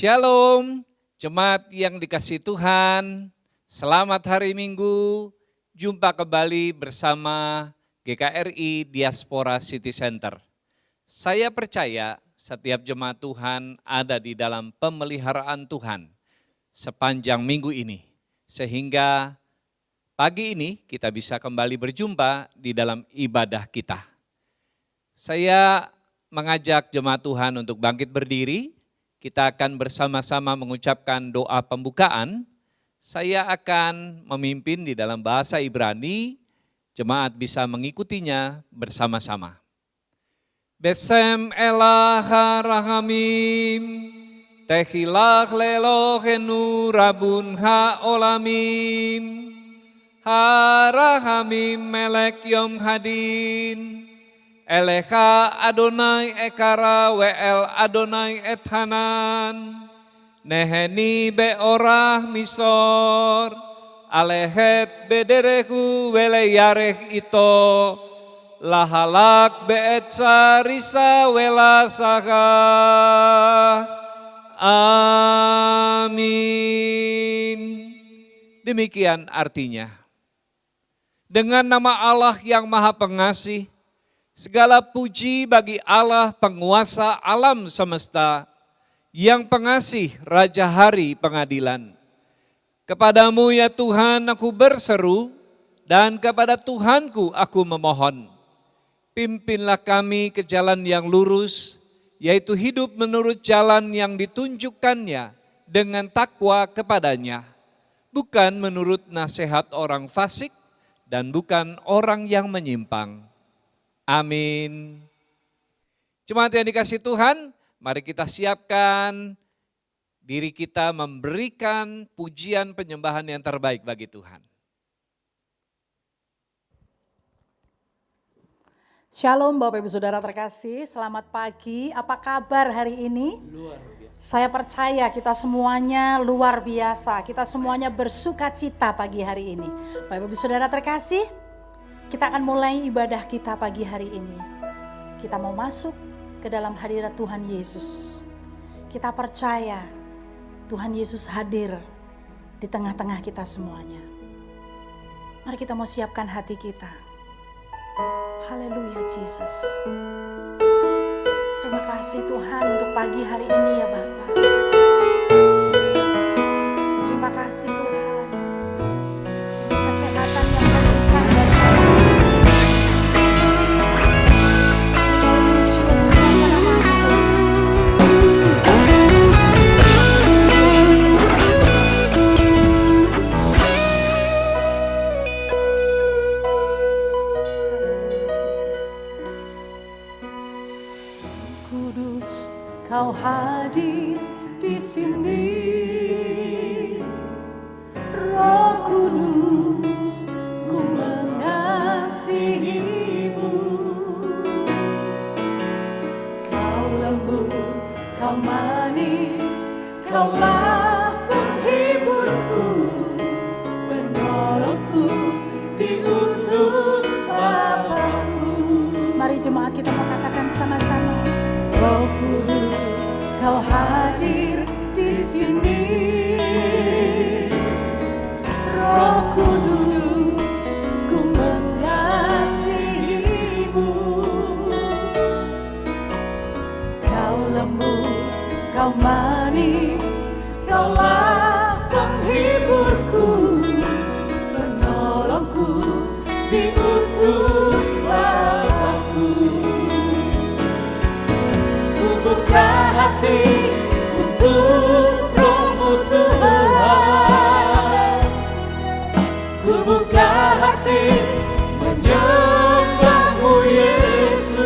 Shalom, jemaat yang dikasihi Tuhan, selamat hari Minggu, jumpa kembali bersama GKRI Diaspora City Center. Saya percaya setiap jemaat Tuhan ada di dalam pemeliharaan Tuhan sepanjang minggu ini, sehingga pagi ini kita bisa kembali berjumpa di dalam ibadah kita. Saya mengajak jemaat Tuhan untuk bangkit berdiri. Kita akan bersama-sama mengucapkan doa pembukaan. Saya akan memimpin di dalam bahasa Ibrani, jemaat bisa mengikutinya bersama-sama. Besem elah harahamim, tehilach lelohenu rabun haolamim, harahamim melek yom hadin. Elecha Adonai ekara we'el Adonai ethanan, neheni beorah misor, alehet bederehu wele yareh ito, lahalak be'etsa risa wela sakah. Amin. Demikian artinya. Dengan nama Allah yang Maha Pengasih, segala puji bagi Allah penguasa alam semesta, yang pengasih Raja Hari Pengadilan. Kepadamu ya Tuhan aku berseru, dan kepada Tuhanku aku memohon. Pimpinlah kami ke jalan yang lurus, yaitu hidup menurut jalan yang ditunjukkannya dengan takwa kepadanya. Bukan menurut nasihat orang fasik dan bukan orang yang menyimpang. Amin. Jemaat yang dikasihi Tuhan, mari kita siapkan diri kita memberikan pujian penyembahan yang terbaik bagi Tuhan. Shalom Bapak Ibu Saudara terkasih, selamat pagi. Apa kabar hari ini? Luar biasa. Saya percaya kita semuanya luar biasa. Kita semuanya bersuka cita pagi hari ini. Bapak Ibu Saudara terkasih, kita akan mulai ibadah kita pagi hari ini. Kita mau masuk ke dalam hadirat Tuhan Yesus. Kita percaya Tuhan Yesus hadir di tengah-tengah kita semuanya. Mari kita mau siapkan hati kita. Haleluya Jesus. Terima kasih Tuhan untuk pagi hari ini ya Bapa. Terima kasih Tuhan. Kesehatan yang terberikan dari Kau hadir di sini, Roh Kudus, ku mengasihimu. Kau lembut, kau manis, kaulah penghiburku, penolongku, diutus Bapa-Ku. Mari jemaat kita mau katakan sama-sama. Roh Kudus, kau hadir di sini. Roh Kudus, ku mengasihimu. Kau lembut, kau manis, kaulah penghiburku, penolongku, diutus Bapa-Ku. Buka hati untuk Roh-Mu Tuhan. Ku buka hati menyembah-Mu Yesus.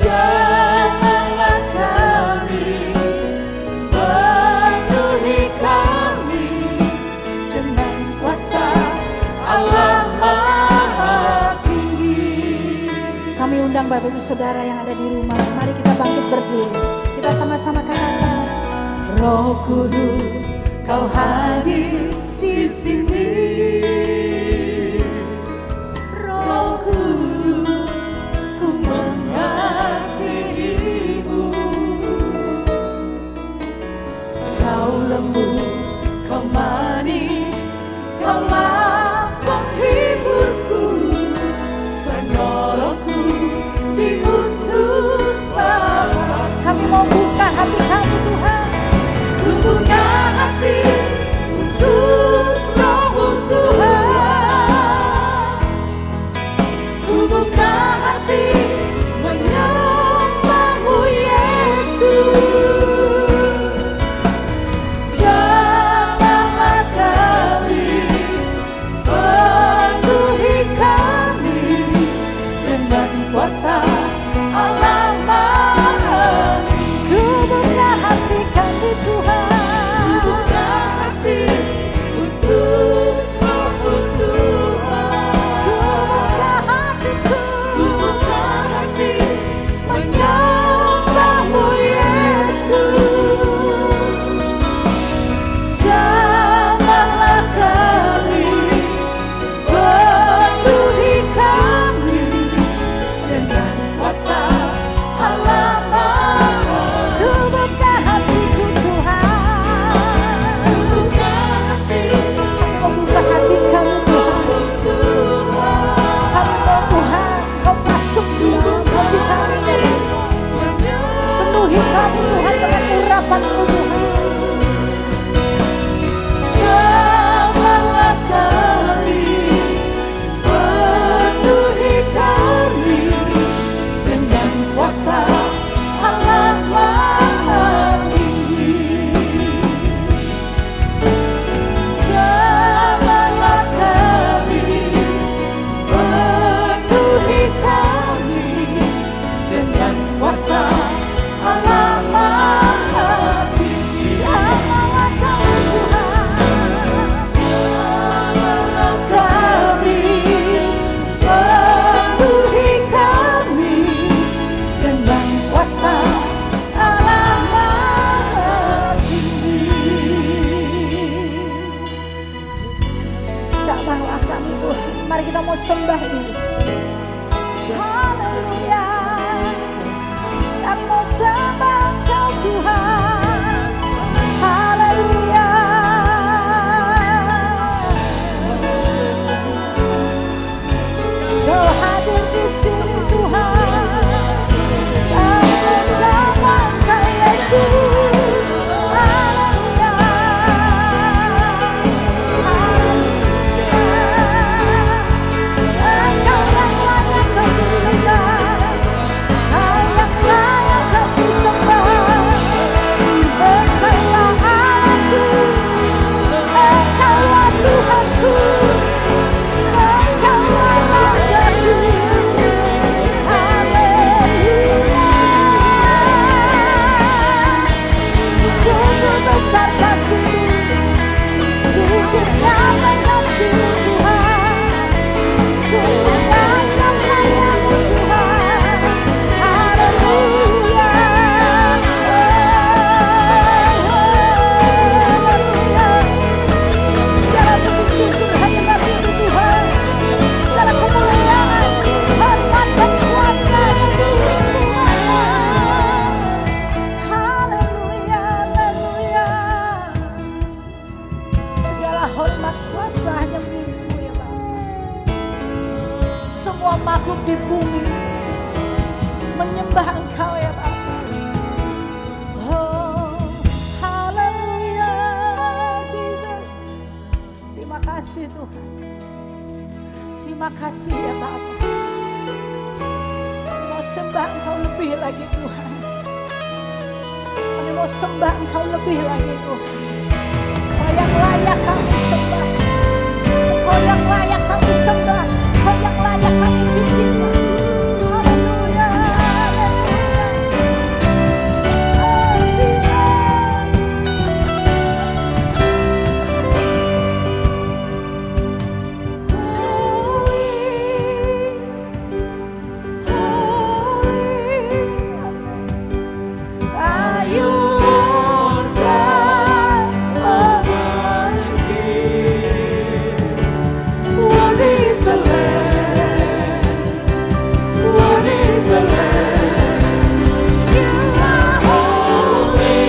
Janganlah kami, penuhi kami dengan kuasa Allah Maha Tinggi. Kami undang Bapak Ibu Saudara yang ada di rumah, mari kita bangkit berdiri. Kita sama-sama katakan, Roh Kudus, kau hadir di sini. Roh Kudus, ku mengasihimu. Mari kita mau sembah dulu. Haleluya. Kami mau sembah Engkau Tuhan. Haleluya. Kau hadir di sini Tuhan. Kami mau sembah Engkau Yesus. Haleluya. Engkau yang layak kau disembah. Kau yang layak kau disembah. Engkaulah Allahku. Engkaulah Tuhanku. Engkaulah Rajaku. Haleluya. Sungguh besar kasih-Mu, sungguh nyata kasih-Mu Tuhan, sungguh kasih sayang-Mu Tuhan. Haleluya. Segala puji syukur hanya bagi-Mu Tuhan. Segala kemuliaan, hormat dan kuasa bagi-Mu Tuhan. Haleluya, haleluya. Segala hormat kuasa hanya milik-Mu ya Bapa. Semua makhluk di bumi menyembah Engkau ya Bapa. Oh, haleluya, Jesus. Terima kasih Tuhan. Terima kasih ya Bapa. Kami mau sembah Engkau lebih lagi Tuhan. Kami mau sembah Engkau lebih lagi Tuhan. Kau yang layak kami sembah. Kau yang layak kami sembah. Kau yang layak kami tinggikan. Haleluya, haleluya. Oh Jesus. Are you Lord God Almighty? What is the Lamb? What is the Lamb? You are holy,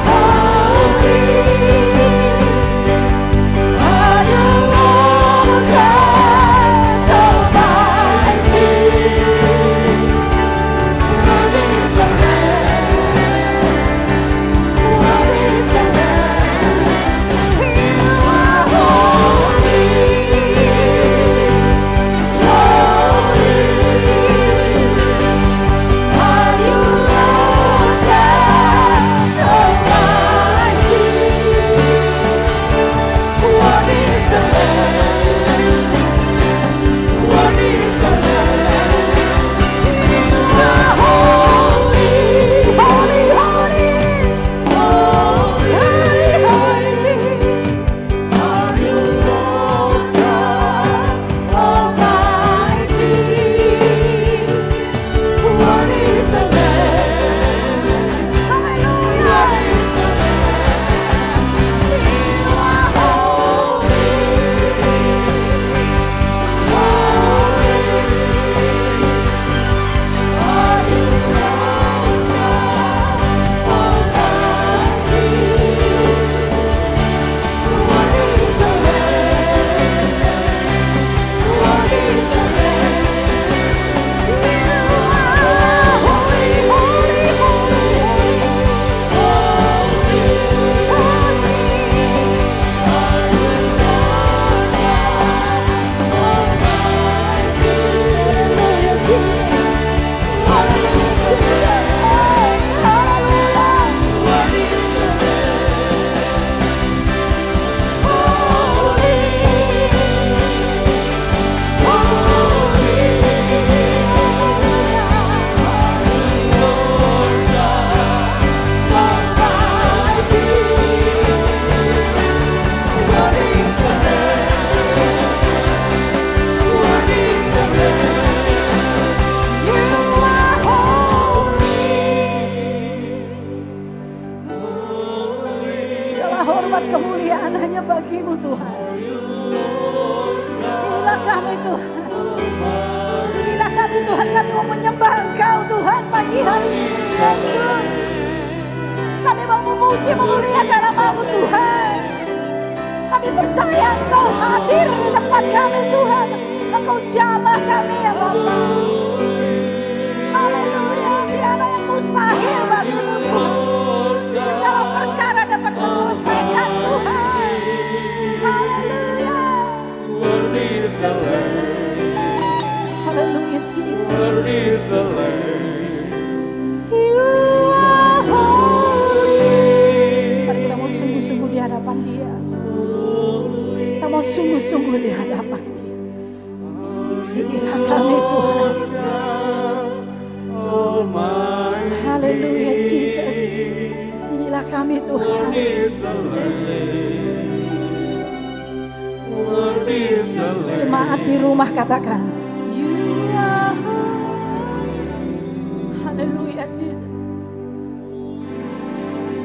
holy. Are you Lord God Almighty? What is the Lamb? What is the Lamb? You are holy, holy. Are you Lord God Almighty? What is the Lamb? What is the Lamb? You are holy, holy, holy, holy, holy. Are you Lord God Almighty? What is the Lamb? Hallelujah. What is the Lamb? You are holy, Segala hormat kemuliaan hanya bagi-Mu Tuhan. kami Tuhan. Inilah kami Tuhan, kami mau menyembah Engkau Tuhan pagi hari ini Yesus. Kami mau memuji, memuliakan nama-Mu Tuhan. Kami percaya Engkau hadir di tempat kami Tuhan. Engkau jamah kami ya Bapa. Haleluya, tiada yang mustahil bagi-Mu Tuhan. Segala perkara dapat Kau selesaikan Tuhan. Haleluya. Haleluya Jesus. You are holy. Mari kita mau sungguh-sungguh di hadapan Dia. Kita mau sungguh-sungguh di hadapan Dia. Inilah kami Tuhan. Haleluya Jesus. Inilah kami Tuhan. Jemaat di rumah katakan, You are holy. Haleluya Jesus.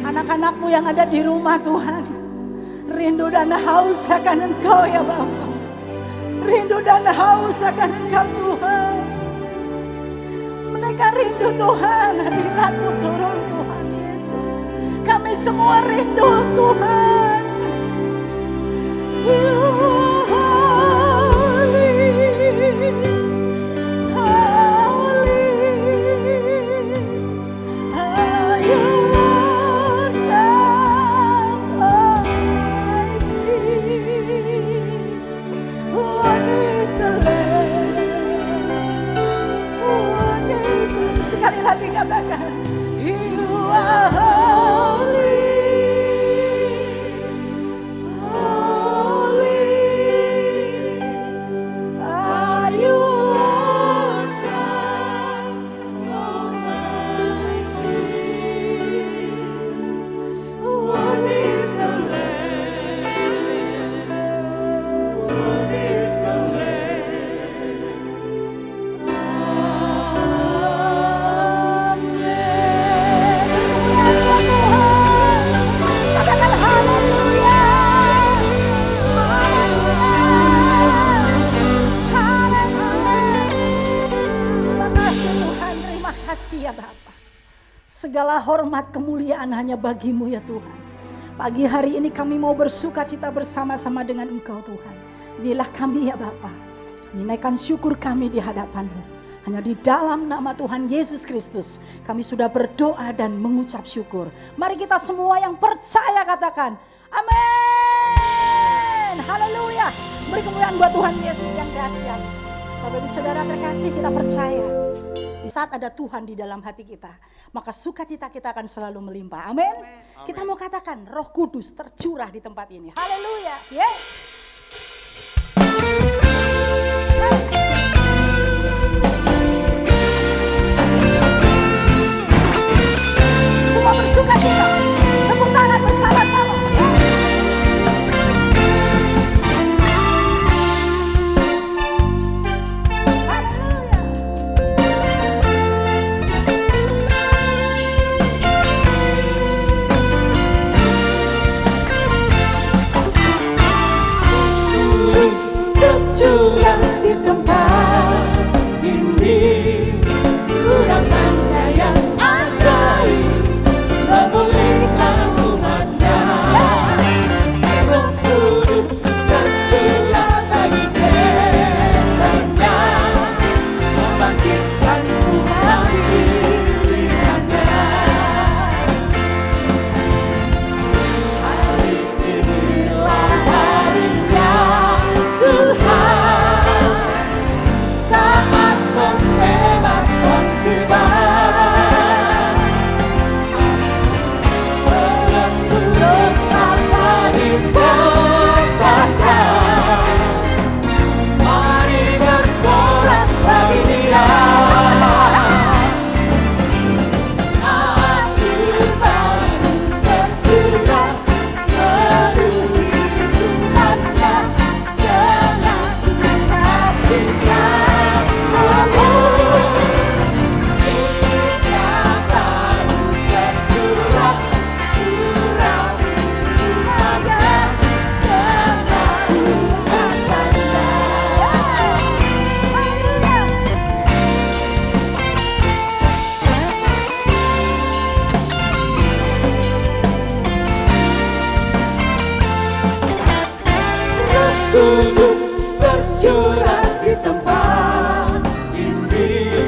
Anak-anakmu yang ada di rumah Tuhan, rindu dan haus akan Engkau ya Bapa. Rindu dan haus akan Engkau Tuhan. Mereka rindu Tuhan, hadirat-Mu turun Tuhan Yesus. Kami semua rindu Tuhan. You are holy, holy. Are you Lord God Almighty? What is the Lamb? What is the... Sekali lagi katakan, You are holy. Segala hormat kemuliaan hanya bagi-Mu ya Tuhan. Pagi hari ini kami mau bersuka cita bersama-sama dengan Engkau Tuhan. Inilah kami ya Bapa. Kami naikkan syukur kami di hadapan-Mu. Hanya di dalam nama Tuhan Yesus Kristus kami sudah berdoa dan mengucap syukur. Mari kita semua yang percaya katakan amin. Haleluya. Beri kemuliaan buat Tuhan Yesus yang dahsyat. Bapak Ibu Saudara terkasih, kita percaya di saat ada Tuhan di dalam hati kita, maka sukacita kita akan selalu melimpah. Amin. Kita mau katakan Roh Kudus tercurah di tempat ini. Haleluya. Semua bersukacita. Tepuk tangan bersama-sama. Kudus bercurah di tempat ini.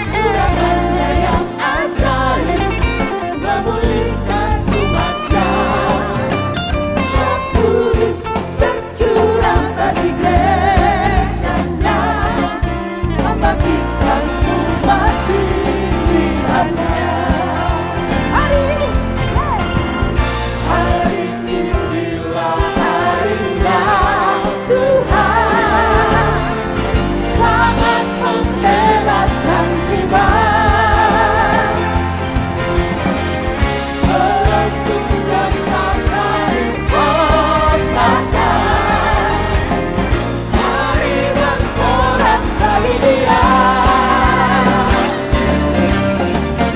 Urapannya yang ajaib memulihkan umatnya. Roh Kudus bercurah bagi gerejanya, membangkitkan umat pilihannya. Hari ini bila harinya Tuhan, sangat pembebasan tiba. Melengkung dosa dari kotakan, mari bersorak bagi Dia.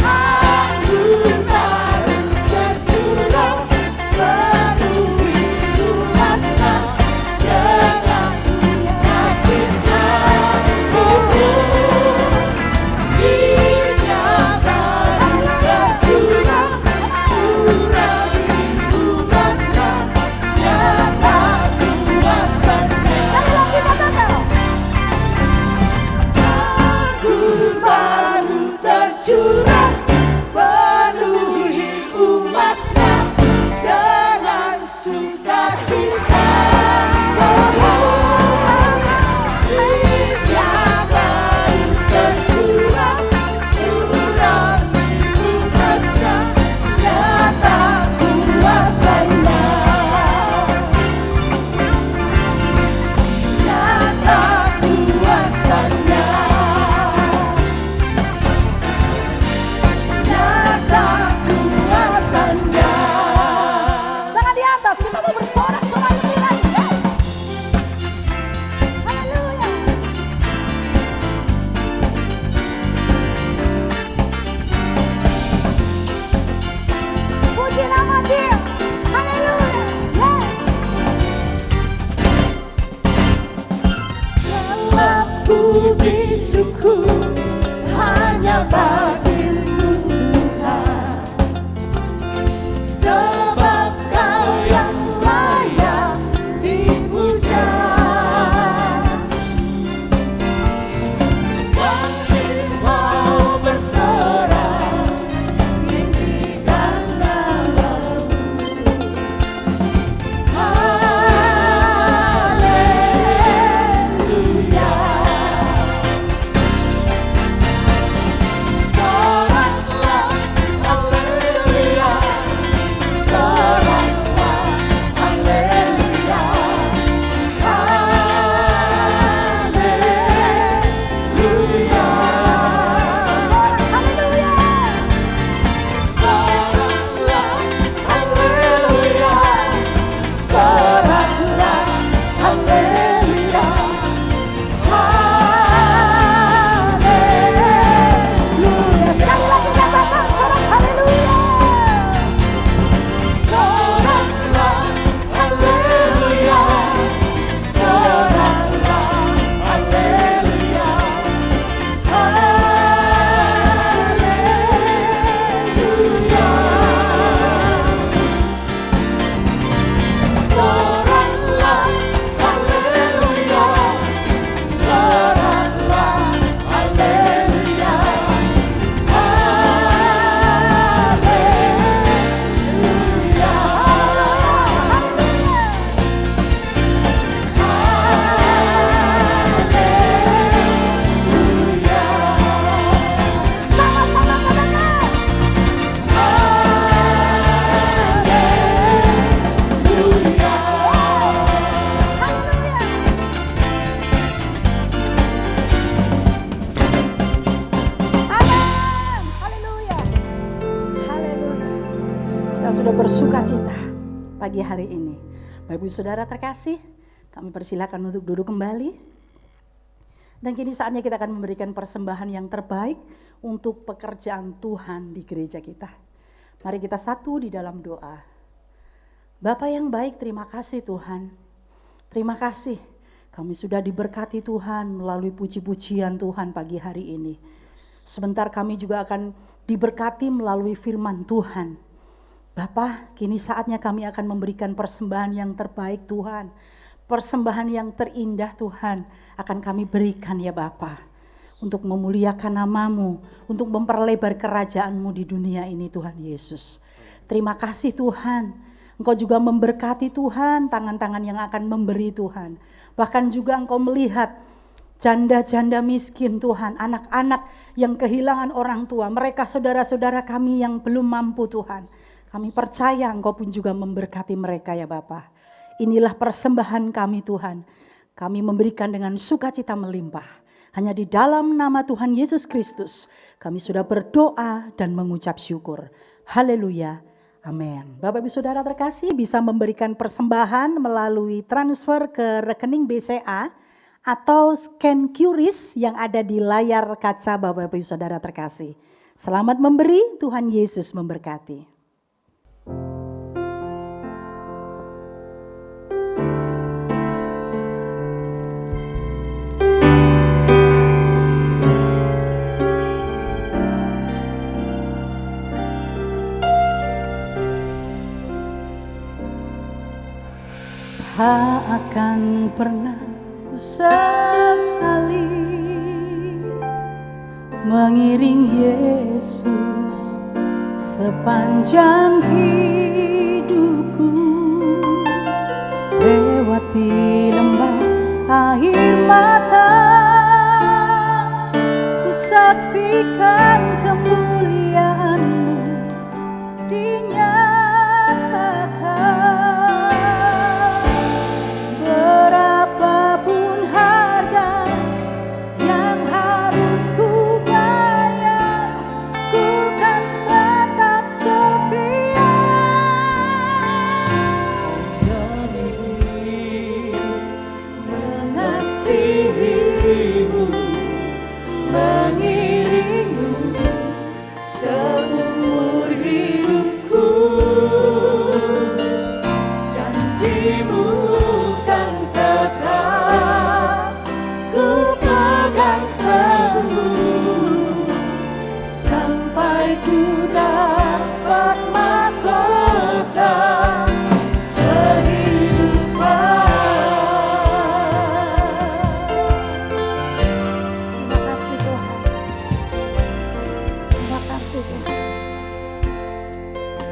Anggur baru tercurah, penuhi Tuhannya dengan sukacita. Minyak baru tercurah, urapi umatnya, nyata kuasanya. Anggur baru tercurah, penuhi umatnya dengan sukacita. Minyak baru tercurah, urapi umatnya, nyata kuasanya. Nyata kuasanya. Nyata kuasanya. Tangan di atas, kita mau bersorak-sorak lebih lagi. Haleluya. Puji nama Dia. Haleluya. Segala puji syukur hanya bagimu Tuhan, sebab Kau yang layak dipuja. Kami mau bersorak, tinggikan namamu. Haleluya. Soraklah, haleluya. Soraklah, haleluya. Haleluya. Sorak haleluya. Soraklah, haleluya. Soraklah, haleluya. Haleluya. Sekali lagi katakan sorak haleluya. Soraklah, haleluya. Soraklah, haleluya. Haleluya. Soraklah, haleluya. Soraklah, haleluya. Sama-sama katakan. Amin. Haleluya. Haleluya. Kita sudah bersuka cita pagi hari ini. Bapak Ibu Saudara terkasih, kami persilakan untuk duduk kembali. Dan kini saatnya kita akan memberikan persembahan yang terbaik untuk pekerjaan Tuhan di gereja kita. Mari kita satu di dalam doa. Bapa yang baik, terima kasih Tuhan. Terima kasih kami sudah diberkati Tuhan melalui puji-pujian Tuhan pagi hari ini. Sebentar kami juga akan diberkati melalui firman Tuhan. Bapa, kini saatnya kami akan memberikan persembahan yang terbaik Tuhan persembahan yang terindah Tuhan akan kami berikan ya Bapa, untuk memuliakan nama-Mu, untuk memperlebar kerajaan-Mu di dunia ini Tuhan Yesus. Terima kasih Tuhan, Engkau juga memberkati Tuhan, tangan-tangan yang akan memberi Tuhan. Bahkan juga Engkau melihat janda-janda miskin Tuhan, anak-anak yang kehilangan orang tua, mereka saudara-saudara kami yang belum mampu Tuhan. Kami percaya Engkau pun juga memberkati mereka ya Bapa. Inilah persembahan kami Tuhan, kami memberikan dengan sukacita melimpah. Hanya di dalam nama Tuhan Yesus Kristus kami sudah berdoa dan mengucap syukur. Haleluya. Amin. Bapak Ibu Saudara terkasih, bisa memberikan persembahan melalui transfer ke rekening BCA atau scan QRIS yang ada di layar kaca Bapak Ibu Saudara terkasih. Selamat memberi, Tuhan Yesus memberkati. Tak akan pernah ku sesali mengiring Yesus sepanjang hidupku, lewati lembah air mata, ku saksikan kemuliaan-Mu dinyatakan. Berapapun harga yang harus ku bayar, ku kan tetap setia mengasihi-Mu, mengiring-Mu seumur hidupku. Janji-Mu kan tetap ku pegang teguh sampai ku dapat mahkota kehidupan. Terima kasih Tuhan. Terima kasih Tuhan.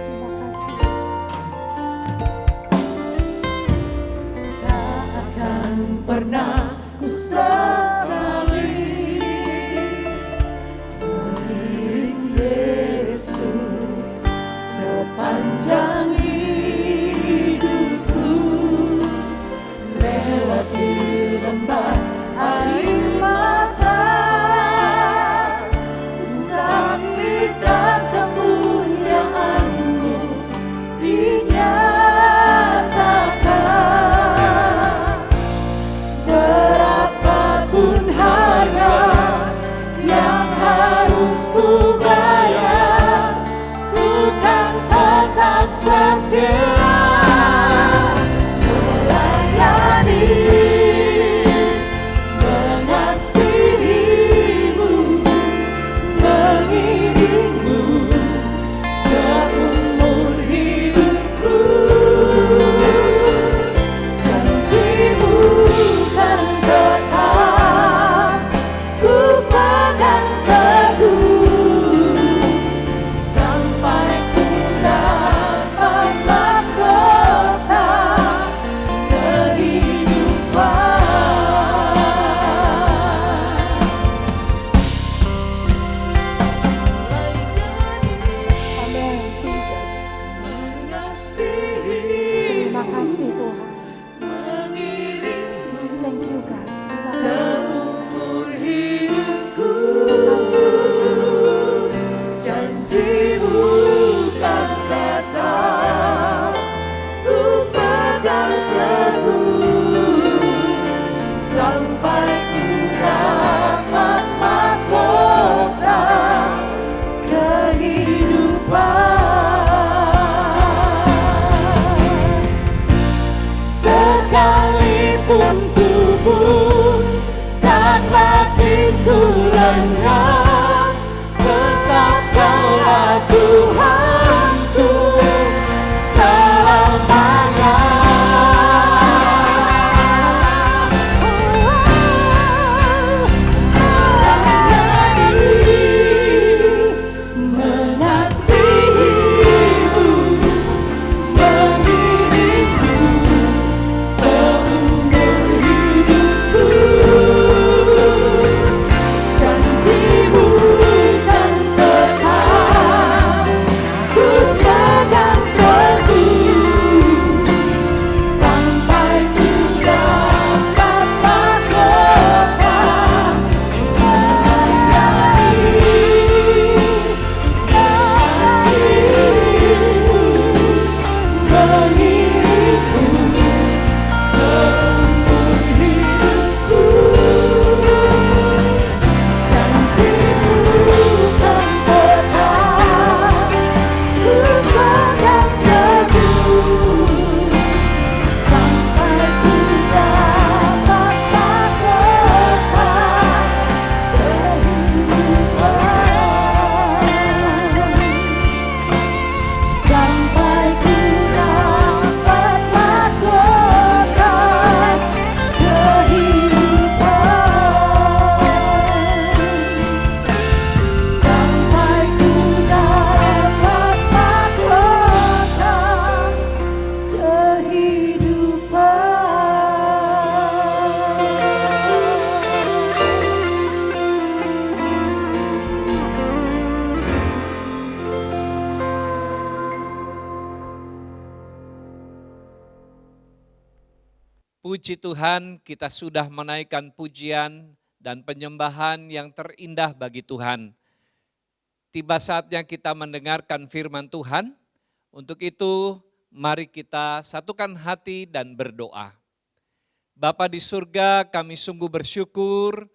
Terima kasih Yesus. Tak akan pernah ku sesali mengiring Yesus sepanjang hidupku, lewati lembah air mata, ku saksikan kemuliaan-Mu dinyatakan. Berapapun harga yang harus ku bayar, ku kan tetap setia melayani, mengasihi-Mu, mengiring-Mu seumur hidupku. Janji-Mu kan tetap ku pegang teguh sampai ku dapat mahkota kehidupan. Amin, Jesus. Terima kasih Tuhan. Thank you God. Seumur hidupku, janji-Mu kan tetap ku pegang teguh sampai ku dapat mahkota kehidupan. Sekalipun tubuh dan batinku lenyap, tetap Kaulah Tuhanku selamanya. Puji Tuhan, kita sudah menaikkan pujian dan penyembahan yang terindah bagi Tuhan. Tiba saatnya kita mendengarkan firman Tuhan. Untuk itu, mari kita satukan hati dan berdoa. Bapa di surga, kami sungguh bersyukur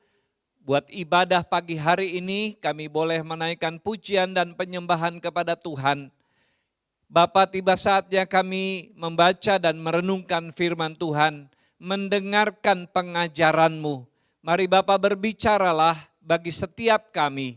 buat ibadah pagi hari ini. Kami boleh menaikkan pujian dan penyembahan kepada Tuhan. Bapa, tiba saatnya kami membaca dan merenungkan firman Tuhan, mendengarkan pengajaran-Mu. Mari Bapa berbicaralah bagi setiap kami,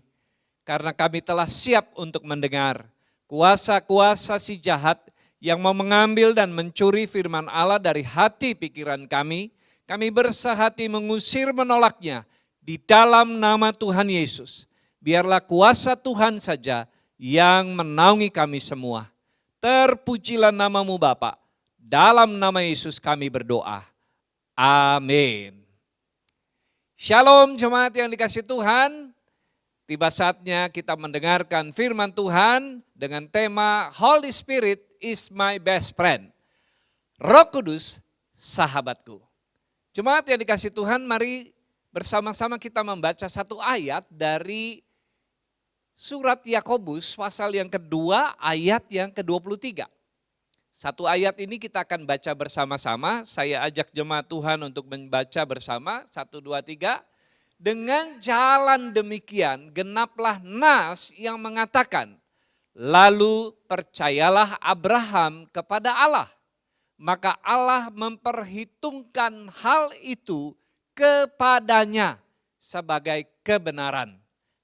karena kami telah siap untuk mendengar. Kuasa-kuasa si jahat yang mau mengambil dan mencuri firman Allah dari hati pikiran kami bersahati mengusir menolaknya di dalam nama Tuhan Yesus. Biarlah kuasa Tuhan saja yang menaungi kami semua. Terpujilah nama-Mu Bapa. Dalam nama Yesus kami berdoa. Amin. Shalom jemaat yang dikasihi Tuhan. Tiba saatnya kita mendengarkan firman Tuhan dengan tema Holy Spirit is my best friend. Roh Kudus sahabatku. Jemaat yang dikasihi Tuhan, mari bersama-sama kita membaca satu ayat dari surat Yakobus pasal yang kedua ayat yang ke-23. Satu ayat ini kita akan baca bersama-sama. Saya ajak jemaat Tuhan untuk membaca bersama. 1, 2, 3. Dengan jalan demikian genaplah nas yang mengatakan, lalu percayalah Abraham kepada Allah, maka Allah memperhitungkan hal itu kepadanya sebagai kebenaran.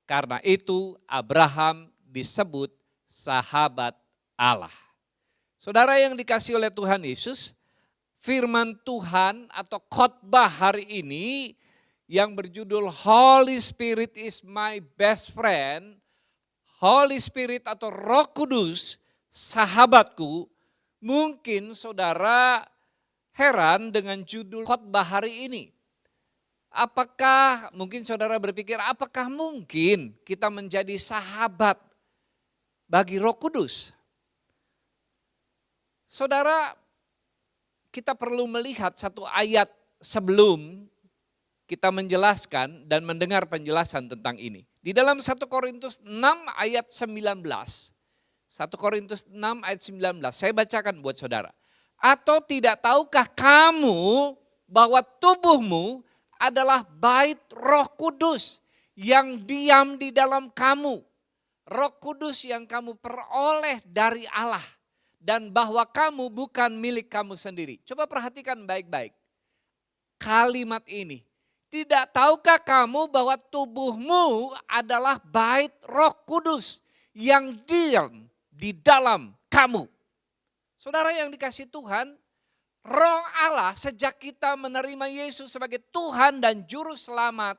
Karena itu Abraham disebut sahabat Allah. Saudara yang dikasihi oleh Tuhan Yesus, firman Tuhan atau khotbah hari ini yang berjudul Holy Spirit is my best friend, Holy Spirit atau Roh Kudus sahabatku, mungkin saudara heran dengan judul khotbah hari ini. Apakah mungkin saudara berpikir, apakah mungkin kita menjadi sahabat bagi Roh Kudus? Saudara, kita perlu melihat satu ayat sebelum kita menjelaskan dan mendengar penjelasan tentang ini. Di dalam 1 Korintus 6 ayat 19. 1 Korintus 6 ayat 19. Saya bacakan buat saudara. Atau tidak tahukah kamu bahwa tubuhmu adalah bait Roh Kudus yang diam di dalam kamu. Roh Kudus yang kamu peroleh dari Allah. Dan bahwa kamu bukan milik kamu sendiri. Coba perhatikan baik-baik. Kalimat ini. Tidak tahukah kamu bahwa tubuhmu adalah bait Roh Kudus yang diam di dalam kamu. Saudara yang dikasihi Tuhan, Roh Allah sejak kita menerima Yesus sebagai Tuhan dan Juru Selamat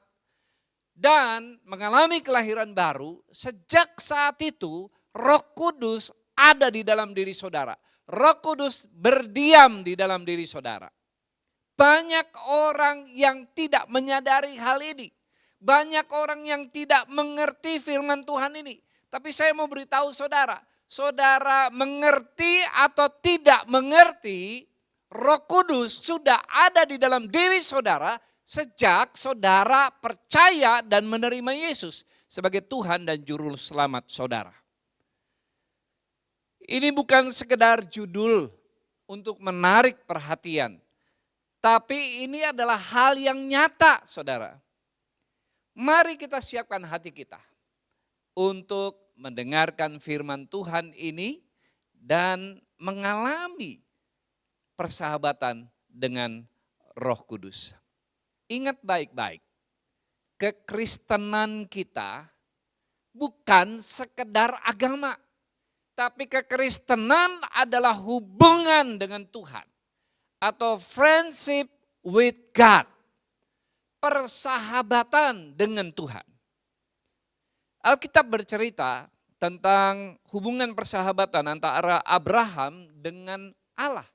dan mengalami kelahiran baru, sejak saat itu Roh Kudus ada di dalam diri saudara. Roh Kudus berdiam di dalam diri saudara. Banyak orang yang tidak menyadari hal ini. Banyak orang yang tidak mengerti firman Tuhan ini. Tapi saya mau beritahu saudara. Saudara mengerti atau tidak mengerti, Roh Kudus sudah ada di dalam diri saudara sejak saudara percaya dan menerima Yesus sebagai Tuhan dan Juru Selamat saudara. Ini bukan sekedar judul untuk menarik perhatian. Tapi ini adalah hal yang nyata, saudara. Mari kita siapkan hati kita untuk mendengarkan firman Tuhan ini dan mengalami persahabatan dengan Roh Kudus. Ingat baik-baik, kekristenan kita bukan sekedar agama, tapi kekristenan adalah hubungan dengan Tuhan. Atau friendship with God. Persahabatan dengan Tuhan. Alkitab bercerita tentang hubungan persahabatan antara Abraham dengan Allah.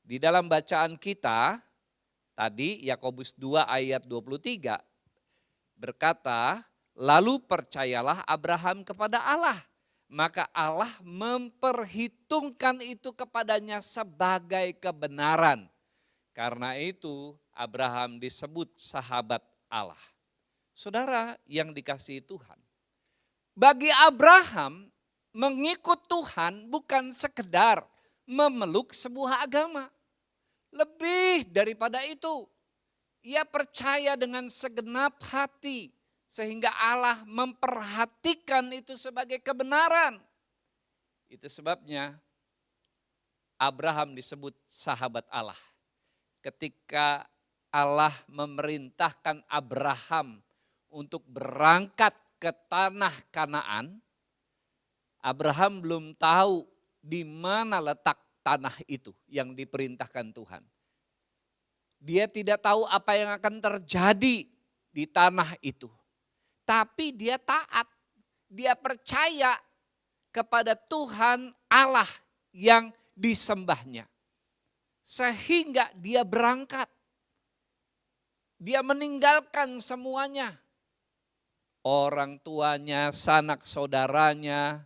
Di dalam bacaan kita, tadi Yakobus 2 ayat 23 berkata, lalu percayalah Abraham kepada Allah. Maka Allah memperhitungkan itu kepadanya sebagai kebenaran. Karena itu Abraham disebut sahabat Allah. Saudara yang dikasihi Tuhan, bagi Abraham mengikut Tuhan bukan sekedar memeluk sebuah agama. Lebih daripada itu, ia percaya dengan segenap hati sehingga Allah memperhatikan itu sebagai kebenaran. Itu sebabnya Abraham disebut sahabat Allah. Ketika Allah memerintahkan Abraham untuk berangkat ke tanah Kanaan, Abraham belum tahu di mana letak tanah itu yang diperintahkan Tuhan. Dia tidak tahu apa yang akan terjadi di tanah itu. Tapi dia taat, dia percaya kepada Tuhan Allah yang disembahnya. Sehingga dia berangkat. Dia meninggalkan semuanya. Orang tuanya, sanak saudaranya,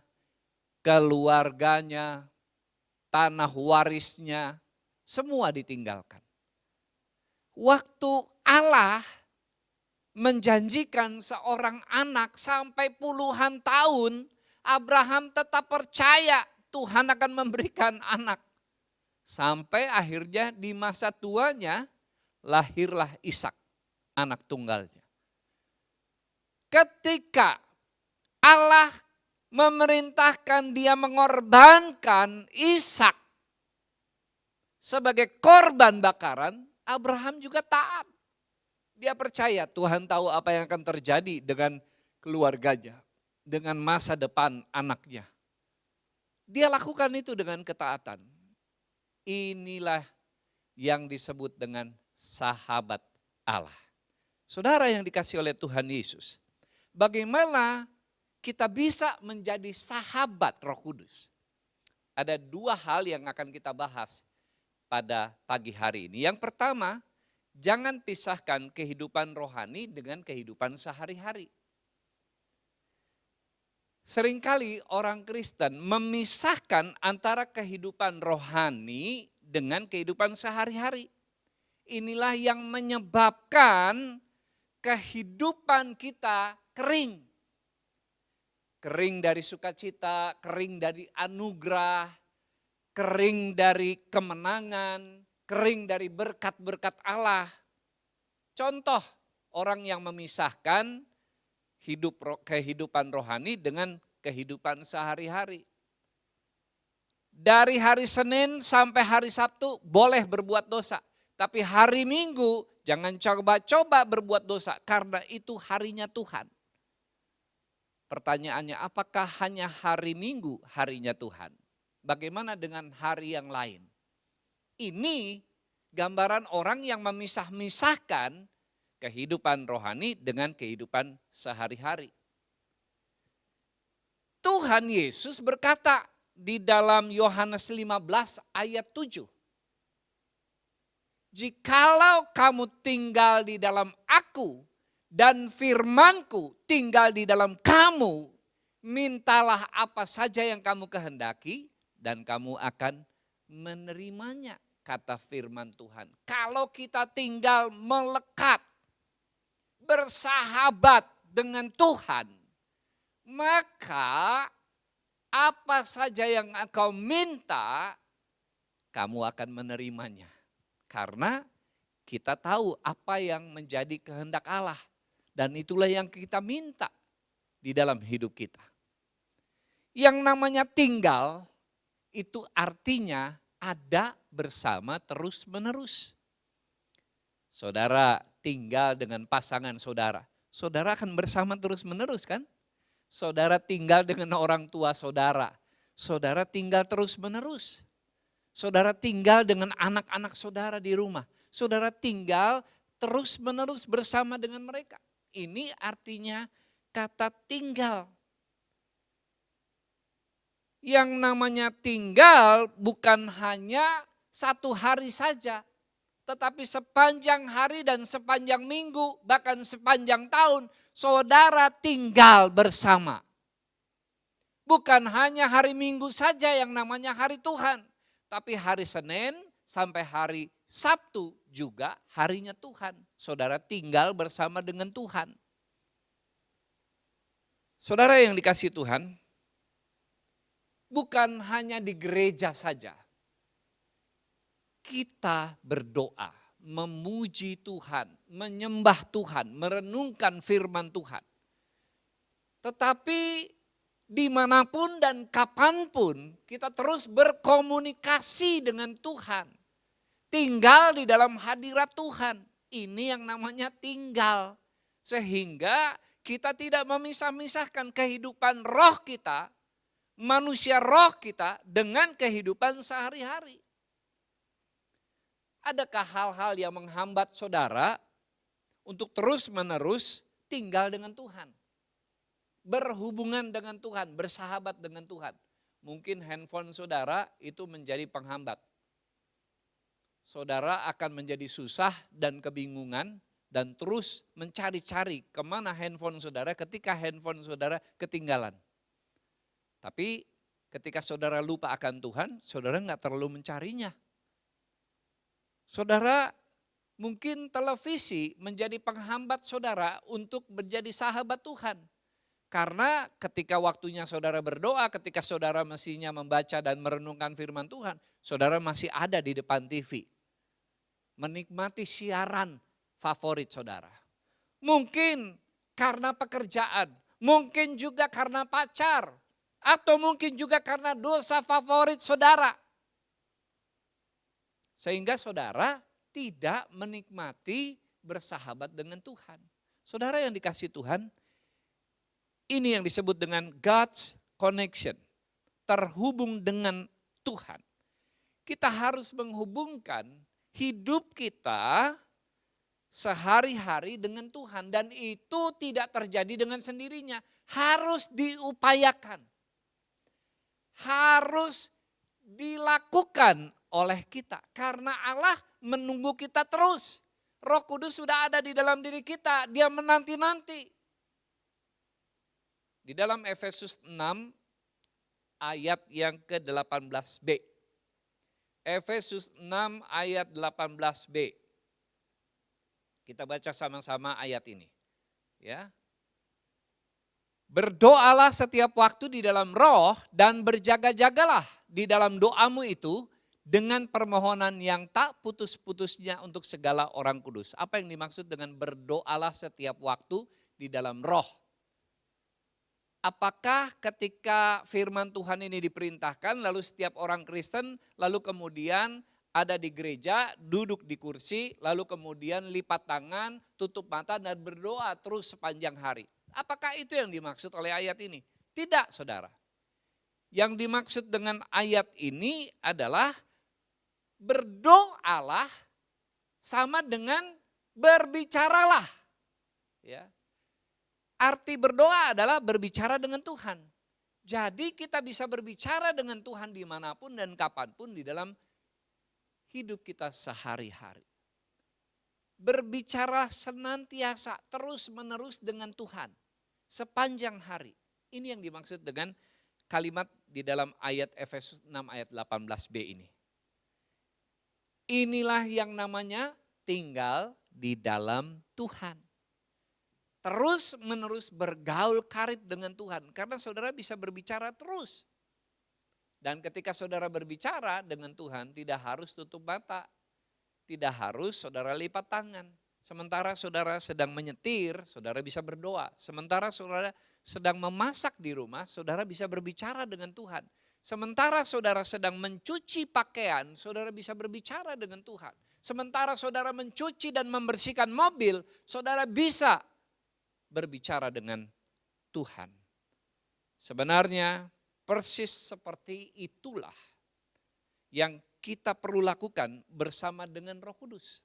keluarganya, tanah warisnya, semua ditinggalkan. Waktu Allah menjanjikan seorang anak sampai puluhan tahun, Abraham tetap percaya Tuhan akan memberikan anak. Sampai akhirnya di masa tuanya lahirlah Ishak, anak tunggalnya. Ketika Allah memerintahkan dia mengorbankan Ishak sebagai korban bakaran, Abraham juga taat. Dia percaya Tuhan tahu apa yang akan terjadi dengan keluarganya, dengan masa depan anaknya. Dia lakukan itu dengan ketaatan. Inilah yang disebut dengan sahabat Allah. Saudara yang dikasih oleh Tuhan Yesus, bagaimana kita bisa menjadi sahabat Roh Kudus? Ada dua hal yang akan kita bahas pada pagi hari ini. Yang pertama, jangan pisahkan kehidupan rohani dengan kehidupan sehari-hari. Seringkali orang Kristen memisahkan antara kehidupan rohani dengan kehidupan sehari-hari. Inilah yang menyebabkan kehidupan kita kering. Kering dari sukacita, kering dari anugerah, kering dari kemenangan, kering dari berkat-berkat Allah. Contoh orang yang memisahkan kehidupan rohani dengan kehidupan sehari-hari. Dari hari Senin sampai hari Sabtu boleh berbuat dosa. Tapi hari Minggu jangan coba-coba berbuat dosa karena itu harinya Tuhan. Pertanyaannya, apakah hanya hari Minggu harinya Tuhan? Bagaimana dengan hari yang lain? Ini gambaran orang yang memisah-misahkan kehidupan rohani dengan kehidupan sehari-hari. Tuhan Yesus berkata di dalam Yohanes 15 ayat 7. Jikalau kamu tinggal di dalam aku dan firmanku tinggal di dalam kamu, mintalah apa saja yang kamu kehendaki dan kamu akan menerimanya, kata firman Tuhan. Kalau kita tinggal melekat, bersahabat dengan Tuhan, maka apa saja yang engkau minta, kamu akan menerimanya. Karena kita tahu apa yang menjadi kehendak Allah. Dan itulah yang kita minta di dalam hidup kita. Yang namanya tinggal, itu artinya ada bersama terus menerus. Saudara tinggal dengan pasangan saudara. Saudara akan bersama terus menerus kan? Saudara tinggal dengan orang tua saudara. Saudara tinggal terus menerus. Saudara tinggal dengan anak-anak saudara di rumah. Saudara tinggal terus menerus bersama dengan mereka. Ini artinya kata tinggal. Yang namanya tinggal bukan hanya satu hari saja. Tetapi sepanjang hari dan sepanjang minggu, bahkan sepanjang tahun, saudara tinggal bersama. Bukan hanya hari Minggu saja yang namanya hari Tuhan. Tapi hari Senin sampai hari Sabtu juga harinya Tuhan. Saudara tinggal bersama dengan Tuhan. Saudara yang dikasihi Tuhan, bukan hanya di gereja saja. Kita berdoa, memuji Tuhan, menyembah Tuhan, merenungkan firman Tuhan. Tetapi dimanapun dan kapanpun kita terus berkomunikasi dengan Tuhan. Tinggal di dalam hadirat Tuhan. Ini yang namanya tinggal. Sehingga kita tidak memisah-misahkan kehidupan roh kita, manusia roh kita dengan kehidupan sehari-hari. Adakah hal-hal yang menghambat saudara untuk terus-menerus tinggal dengan Tuhan? Berhubungan dengan Tuhan, bersahabat dengan Tuhan. Mungkin handphone saudara itu menjadi penghambat. Saudara akan menjadi susah dan kebingungan dan terus mencari-cari kemana handphone saudara ketika handphone saudara ketinggalan. Tapi ketika saudara lupa akan Tuhan, saudara nggak terlalu mencarinya. Saudara, mungkin televisi menjadi penghambat saudara untuk menjadi sahabat Tuhan. Karena ketika waktunya saudara berdoa, ketika saudara mestinya membaca dan merenungkan firman Tuhan, saudara masih ada di depan TV. Menikmati siaran favorit saudara. Mungkin karena pekerjaan, mungkin juga karena pacar, atau mungkin juga karena dosa favorit saudara. Sehingga saudara tidak menikmati bersahabat dengan Tuhan. Saudara yang dikasihi Tuhan, ini yang disebut dengan God's connection. Terhubung dengan Tuhan. Kita harus menghubungkan hidup kita sehari-hari dengan Tuhan. Dan itu tidak terjadi dengan sendirinya. Harus diupayakan. Harus dilakukan oleh kita. Karena Allah menunggu kita terus. Roh Kudus sudah ada di dalam diri kita. Dia menanti-nanti. Di dalam Efesus 6 ayat yang ke-18b. Efesus 6 ayat 18b. Kita baca sama-sama ayat ini. Ya. Berdoalah setiap waktu di dalam roh dan berjaga-jagalah di dalam doamu itu dengan permohonan yang tak putus-putusnya untuk segala orang kudus. Apa yang dimaksud dengan berdoalah setiap waktu di dalam roh? Apakah ketika firman Tuhan ini diperintahkan lalu setiap orang Kristen lalu kemudian ada di gereja, duduk di kursi, lalu kemudian lipat tangan, tutup mata dan berdoa terus sepanjang hari? Apakah itu yang dimaksud oleh ayat ini? Tidak, saudara. Yang dimaksud dengan ayat ini adalah berdoalah sama dengan berbicaralah. Ya. Arti berdoa adalah berbicara dengan Tuhan. Jadi kita bisa berbicara dengan Tuhan dimanapun dan kapanpun di dalam hidup kita sehari-hari. Berbicara senantiasa terus menerus dengan Tuhan sepanjang hari. Ini yang dimaksud dengan kalimat di dalam ayat Efesus 6 ayat 18b ini. Inilah yang namanya tinggal di dalam Tuhan. Terus menerus bergaul karib dengan Tuhan. Karena saudara bisa berbicara terus. Dan ketika saudara berbicara dengan Tuhan tidak harus tutup mata. Tidak harus saudara lipat tangan. Sementara saudara sedang menyetir, saudara bisa berdoa. Sementara saudara sedang memasak di rumah, saudara bisa berbicara dengan Tuhan. Sementara saudara sedang mencuci pakaian, saudara bisa berbicara dengan Tuhan. Sementara saudara mencuci dan membersihkan mobil, saudara bisa berbicara dengan Tuhan. Sebenarnya persis seperti itulah yang kita perlu lakukan bersama dengan Roh Kudus.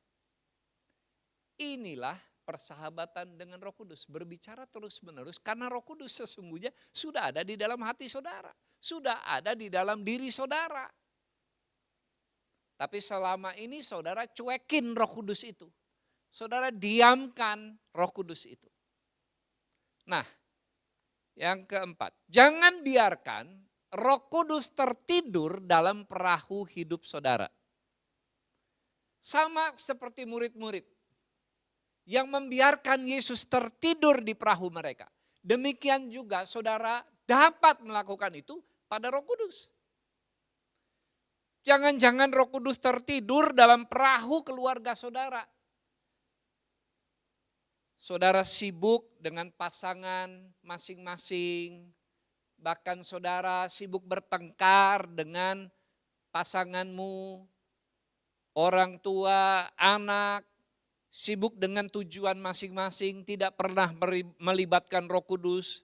Inilah persahabatan dengan Roh Kudus, berbicara terus-menerus karena Roh Kudus sesungguhnya sudah ada di dalam hati saudara, sudah ada di dalam diri saudara. Tapi selama ini saudara cuekin Roh Kudus itu. Saudara diamkan Roh Kudus itu. Nah, yang keempat, jangan biarkan Roh Kudus tertidur dalam perahu hidup saudara. Sama seperti murid-murid yang membiarkan Yesus tertidur di perahu mereka. Demikian juga saudara dapat melakukan itu pada Roh Kudus. Jangan-jangan Roh Kudus tertidur dalam perahu keluarga saudara. Saudara sibuk dengan pasangan masing-masing, bahkan saudara sibuk bertengkar dengan pasanganmu, orang tua, anak, sibuk dengan tujuan masing-masing, tidak pernah melibatkan Roh Kudus.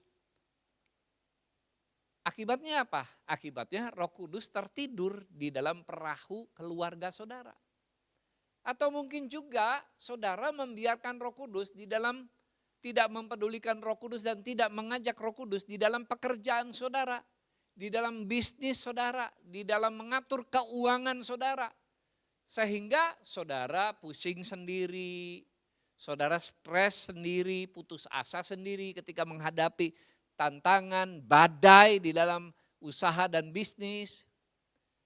Akibatnya apa? Akibatnya Roh Kudus tertidur di dalam perahu keluarga saudara. Atau mungkin juga saudara membiarkan Roh Kudus di dalam, tidak mempedulikan Roh Kudus dan tidak mengajak Roh Kudus di dalam pekerjaan saudara, di dalam bisnis saudara, di dalam mengatur keuangan saudara. Sehingga saudara pusing sendiri, saudara stres sendiri, putus asa sendiri ketika menghadapi tantangan, badai di dalam usaha dan bisnis.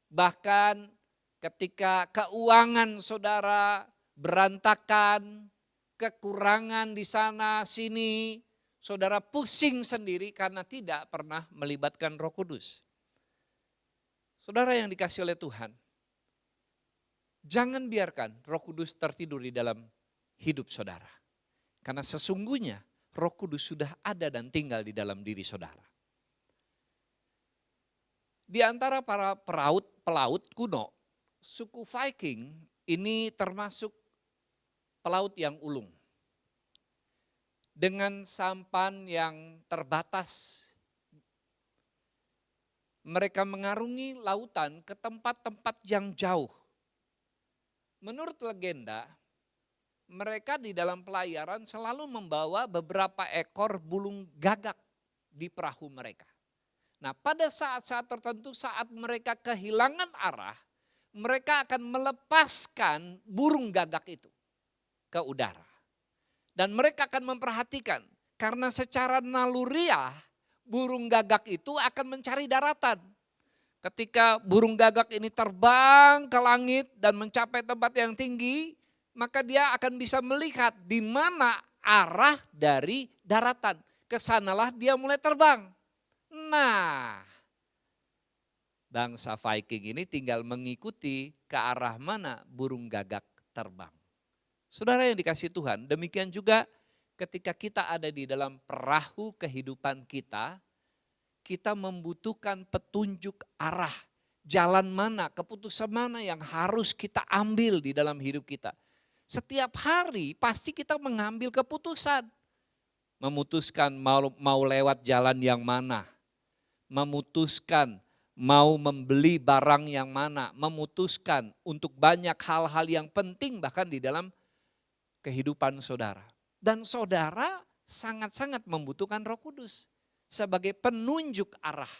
Bahkan ketika keuangan saudara berantakan, kekurangan di sana sini, saudara pusing sendiri karena tidak pernah melibatkan Roh Kudus. Saudara yang dikasihi oleh Tuhan, jangan biarkan Roh Kudus tertidur di dalam hidup saudara. Karena sesungguhnya Roh Kudus sudah ada dan tinggal di dalam diri saudara. Di antara para pelaut kuno, suku Viking ini termasuk pelaut yang ulung. Dengan sampan yang terbatas, mereka mengarungi lautan ke tempat-tempat yang jauh. Menurut legenda, mereka di dalam pelayaran selalu membawa beberapa ekor burung gagak di perahu mereka. Nah, pada saat-saat tertentu saat mereka kehilangan arah, mereka akan melepaskan burung gagak itu ke udara. Dan mereka akan memperhatikan karena secara naluriah burung gagak itu akan mencari daratan. Ketika burung gagak ini terbang ke langit dan mencapai tempat yang tinggi, maka dia akan bisa melihat di mana arah dari daratan. Kesanalah dia mulai terbang. Nah, bangsa Viking ini tinggal mengikuti ke arah mana burung gagak terbang. Saudara yang dikasihi Tuhan, demikian juga ketika kita ada di dalam perahu kehidupan kita, kita membutuhkan petunjuk arah. Jalan mana, keputusan mana yang harus kita ambil di dalam hidup kita. Setiap hari pasti kita mengambil keputusan. Memutuskan mau lewat jalan yang mana. Memutuskan mau membeli barang yang mana. Memutuskan untuk banyak hal-hal yang penting bahkan di dalam kehidupan saudara. Dan saudara sangat-sangat membutuhkan Roh Kudus sebagai penunjuk arah.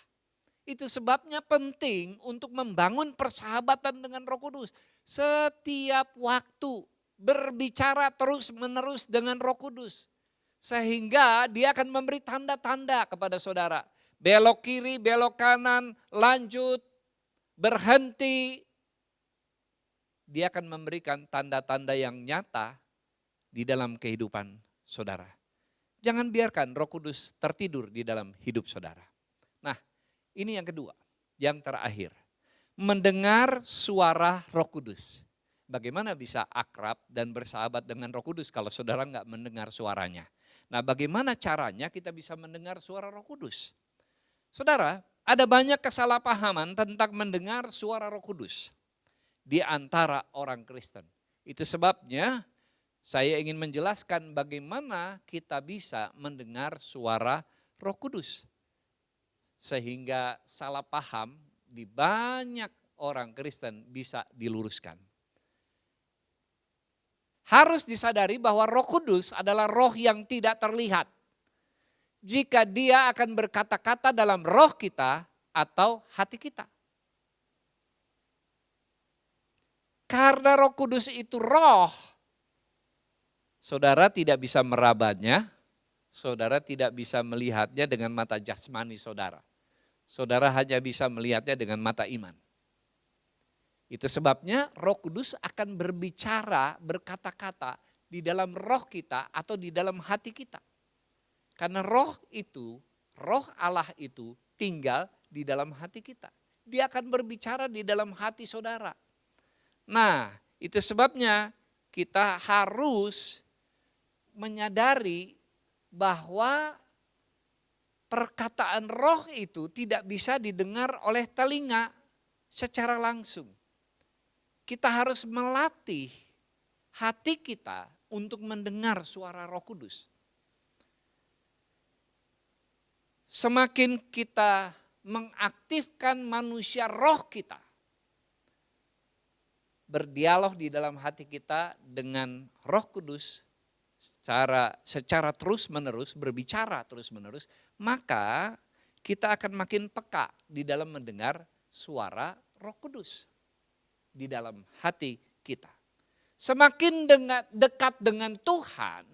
Itu sebabnya penting untuk membangun persahabatan dengan Roh Kudus. Setiap waktu berbicara terus-menerus dengan Roh Kudus. Sehingga dia akan memberi tanda-tanda kepada saudara. Belok kiri, belok kanan, lanjut, berhenti. Dia akan memberikan tanda-tanda yang nyata di dalam kehidupan saudara. Jangan biarkan Roh Kudus tertidur di dalam hidup saudara. Nah, ini yang kedua, yang terakhir. Mendengar suara Roh Kudus. Bagaimana bisa akrab dan bersahabat dengan Roh Kudus kalau saudara nggak mendengar suaranya? Nah, bagaimana caranya kita bisa mendengar suara Roh Kudus? Saudara, ada banyak kesalahpahaman tentang mendengar suara Roh Kudus di antara orang Kristen. Itu sebabnya saya ingin menjelaskan bagaimana kita bisa mendengar suara Roh Kudus. Sehingga salah paham di banyak orang Kristen bisa diluruskan. Harus disadari bahwa Roh Kudus adalah roh yang tidak terlihat. Jika dia akan berkata-kata dalam roh kita atau hati kita. Karena Roh Kudus itu roh, saudara tidak bisa merabanya, saudara tidak bisa melihatnya dengan mata jasmani saudara. Saudara hanya bisa melihatnya dengan mata iman. Itu sebabnya Roh Kudus akan berbicara, berkata-kata di dalam roh kita atau di dalam hati kita. Karena roh itu, roh Allah itu tinggal di dalam hati kita. Dia akan berbicara di dalam hati saudara. Nah, itu sebabnya kita harus menyadari bahwa perkataan roh itu tidak bisa didengar oleh telinga secara langsung. Kita harus melatih hati kita untuk mendengar suara Roh Kudus. Semakin kita mengaktifkan manusia roh kita, berdialog di dalam hati kita dengan Roh Kudus secara terus-menerus, berbicara terus-menerus, maka kita akan makin peka di dalam mendengar suara Roh Kudus di dalam hati kita. Semakin dekat dengan Tuhan,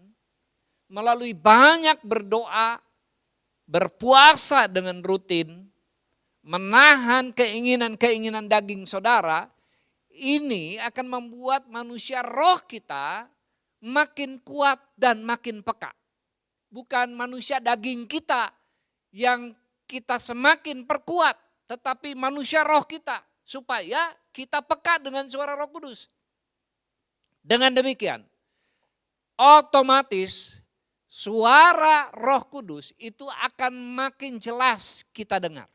melalui banyak berdoa, berpuasa dengan rutin, menahan keinginan-keinginan daging saudara, ini akan membuat manusia roh kita makin kuat dan makin peka. Bukan manusia daging kita yang kita semakin perkuat, tetapi manusia roh kita supaya kita peka dengan suara Roh Kudus. Dengan demikian, otomatis suara Roh Kudus itu akan makin jelas kita dengar.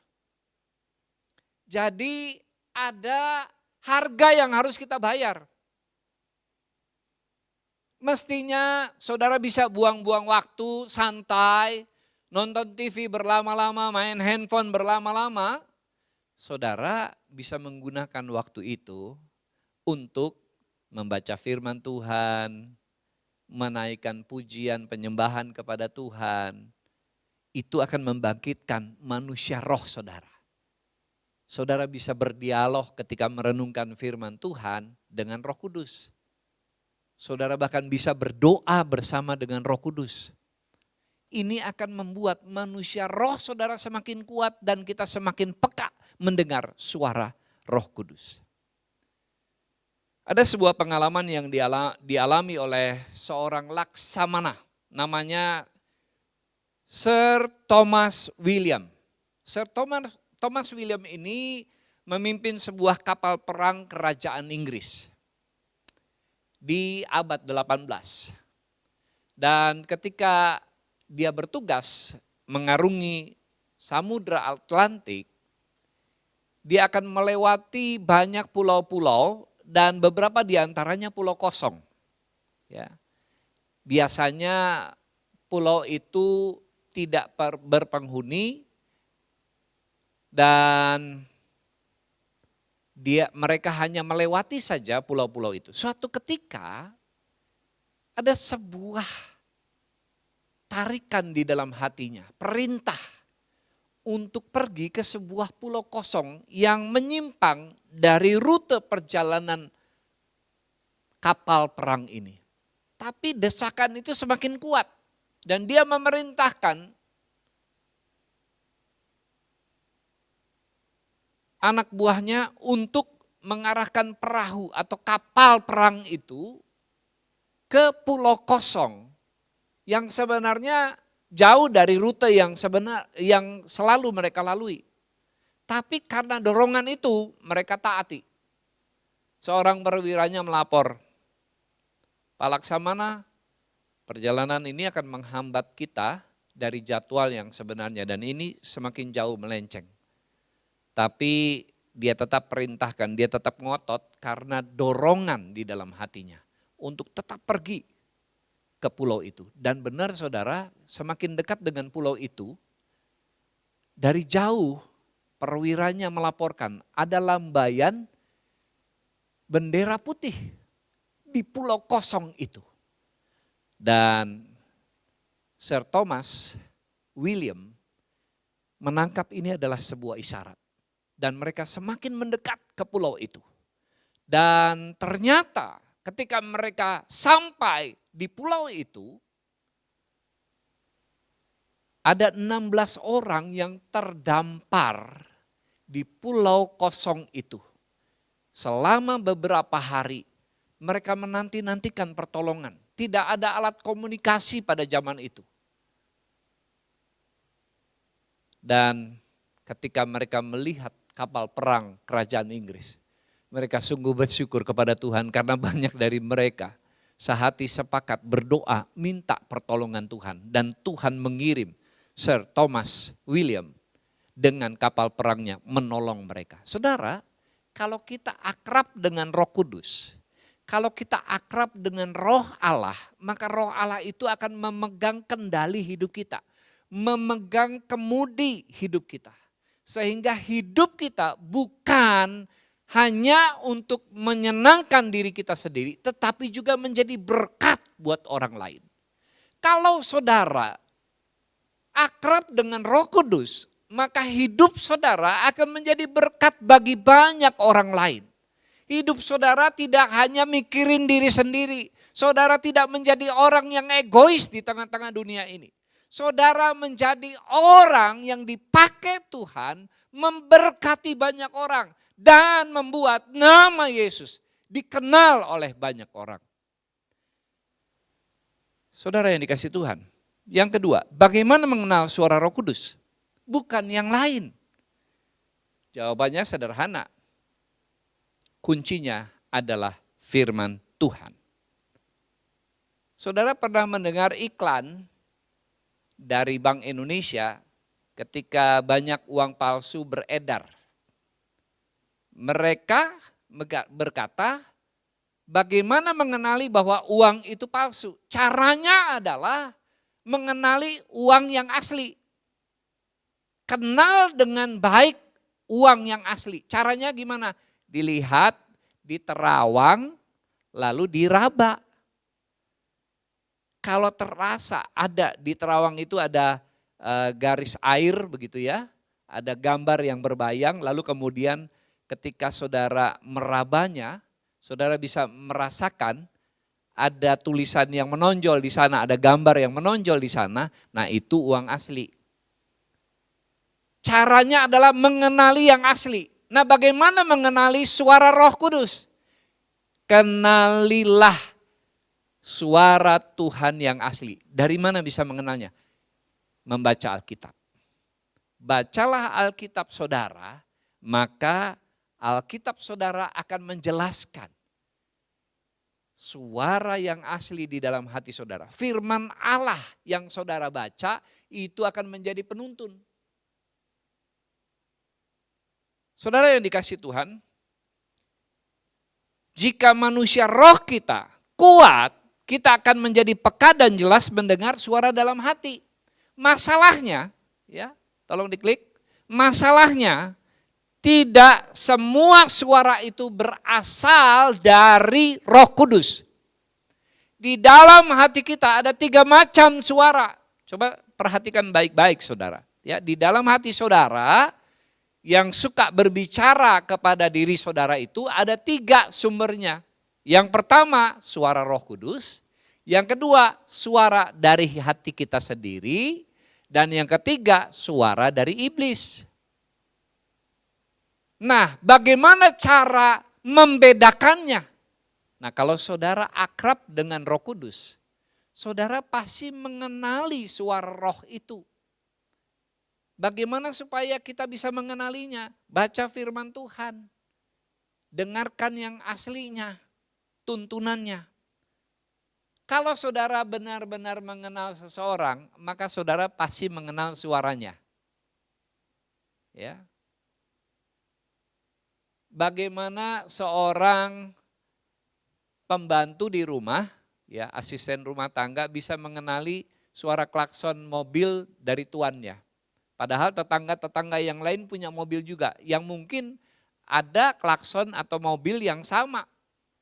Jadi ada harga yang harus kita bayar. Mestinya saudara bisa buang-buang waktu santai, nonton TV berlama-lama, main handphone berlama-lama. Saudara bisa menggunakan waktu itu untuk membaca firman Tuhan, menaikkan pujian penyembahan kepada Tuhan. Itu akan membangkitkan manusia roh saudara. Saudara bisa berdialog ketika merenungkan firman Tuhan dengan Roh Kudus. Saudara bahkan bisa berdoa bersama dengan Roh Kudus. Ini akan membuat manusia roh saudara semakin kuat dan kita semakin peka mendengar suara Roh Kudus. Ada sebuah pengalaman yang dialami oleh seorang laksamana, namanya Sir Thomas William. Sir Thomas William ini memimpin sebuah kapal perang kerajaan Inggris di abad 18. Dan ketika dia bertugas mengarungi Samudra Atlantik, dia akan melewati banyak pulau-pulau dan beberapa diantaranya pulau kosong. Ya. Biasanya pulau itu tidak berpenghuni dan mereka hanya melewati saja pulau-pulau itu. Suatu ketika ada sebuah tarikan di dalam hatinya, perintah untuk pergi ke sebuah pulau kosong yang menyimpang dari rute perjalanan kapal perang ini. Tapi desakan itu semakin kuat dan dia memerintahkan anak buahnya untuk mengarahkan perahu atau kapal perang itu ke pulau kosong yang sebenarnya jauh dari rute yang selalu mereka lalui. Tapi karena dorongan itu mereka taati. Seorang perwiranya melapor, Pak Laksamana, perjalanan ini akan menghambat kita dari jadwal yang sebenarnya dan ini semakin jauh melenceng. Tapi dia tetap perintahkan, dia tetap ngotot karena dorongan di dalam hatinya untuk tetap pergi ke pulau itu. Dan benar saudara, semakin dekat dengan pulau itu, dari jauh perwiranya melaporkan ada lambaian bendera putih di pulau kosong itu. Dan Sir Thomas William menangkap ini adalah sebuah isyarat. Dan mereka semakin mendekat ke pulau itu. Dan ternyata ketika mereka sampai di pulau itu, ada 16 orang yang terdampar di pulau kosong itu. selama beberapa hari mereka menanti-nantikan pertolongan. Tidak ada alat komunikasi pada zaman itu. Dan ketika mereka melihat kapal perang kerajaan Inggris, mereka sungguh bersyukur kepada Tuhan karena banyak dari mereka sehati sepakat berdoa minta pertolongan Tuhan. Dan Tuhan mengirim Sir Thomas William dengan kapal perangnya menolong mereka. Saudara, kalau kita akrab dengan Roh Kudus, kalau kita akrab dengan Roh Allah, maka Roh Allah itu akan memegang kendali hidup kita, memegang kemudi hidup kita. Sehingga hidup kita bukan hanya untuk menyenangkan diri kita sendiri, tetapi juga menjadi berkat buat orang lain. Kalau saudara akrab dengan Roh Kudus, maka hidup saudara akan menjadi berkat bagi banyak orang lain. Hidup saudara tidak hanya mikirin diri sendiri. Saudara tidak menjadi orang yang egois di tengah-tengah dunia ini. Saudara menjadi orang yang dipakai Tuhan memberkati banyak orang. Dan membuat nama Yesus dikenal oleh banyak orang. Saudara yang dikasih Tuhan. Yang kedua, bagaimana mengenal suara Roh Kudus? Bukan yang lain. Jawabannya sederhana. Kuncinya adalah firman Tuhan. Saudara pernah mendengar iklan dari Bank Indonesia ketika banyak uang palsu beredar. Mereka berkata, bagaimana mengenali bahwa uang itu palsu? Caranya adalah mengenali uang yang asli. Kenal dengan baik uang yang asli. Caranya gimana? Dilihat, diterawang, lalu diraba. Kalau terasa ada di terawang itu ada garis air begitu ya. Ada gambar yang berbayang, lalu kemudian ketika saudara merabanya, saudara bisa merasakan ada tulisan yang menonjol di sana, ada gambar yang menonjol di sana, nah itu uang asli. Caranya adalah mengenali yang asli. Nah, bagaimana mengenali suara Roh Kudus? Kenalilah suara Tuhan yang asli. Dari mana bisa mengenalnya? Membaca Alkitab. Bacalah Alkitab saudara, maka Alkitab saudara akan menjelaskan suara yang asli di dalam hati saudara. Firman Allah yang saudara baca itu akan menjadi penuntun. Saudara yang dikasih Tuhan, jika manusia roh kita kuat, kita akan menjadi peka dan jelas mendengar suara dalam hati. Masalahnya, ya, tolong diklik. Masalahnya, tidak semua suara itu berasal dari Roh Kudus. Di dalam hati kita ada 3 macam suara. Coba perhatikan baik-baik saudara. Ya, di dalam hati saudara yang suka berbicara kepada diri saudara itu ada 3 sumbernya. Yang pertama suara Roh Kudus, yang kedua suara dari hati kita sendiri, dan yang ketiga suara dari iblis. Nah, bagaimana cara membedakannya? Nah, kalau saudara akrab dengan Roh Kudus, saudara pasti mengenali suara roh itu. Bagaimana supaya kita bisa mengenalinya? Baca firman Tuhan. Dengarkan yang aslinya, tuntunannya. Kalau saudara benar-benar mengenal seseorang, maka saudara pasti mengenal suaranya. Ya. Bagaimana seorang pembantu di rumah, ya, asisten rumah tangga bisa mengenali suara klakson mobil dari tuannya. Padahal tetangga-tetangga yang lain punya mobil juga, yang mungkin ada klakson atau mobil yang sama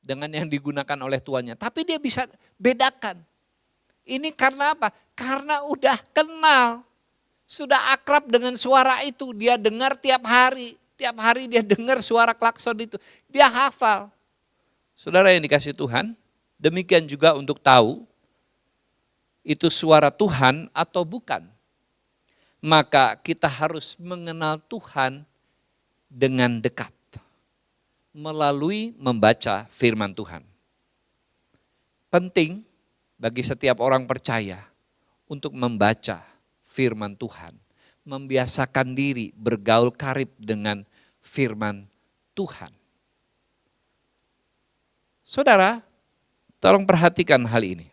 dengan yang digunakan oleh tuannya. Tapi dia bisa bedakan. Ini karena apa? Karena udah kenal, sudah akrab dengan suara itu, dia dengar tiap hari. Tiap hari dia dengar suara klakson itu, dia hafal. Saudara yang dikasih Tuhan, demikian juga untuk tahu itu suara Tuhan atau bukan. Maka kita harus mengenal Tuhan dengan dekat. melalui membaca firman Tuhan. Penting bagi setiap orang percaya untuk membaca firman Tuhan, membiasakan diri bergaul karib dengan firman Tuhan. Saudara, tolong perhatikan hal ini.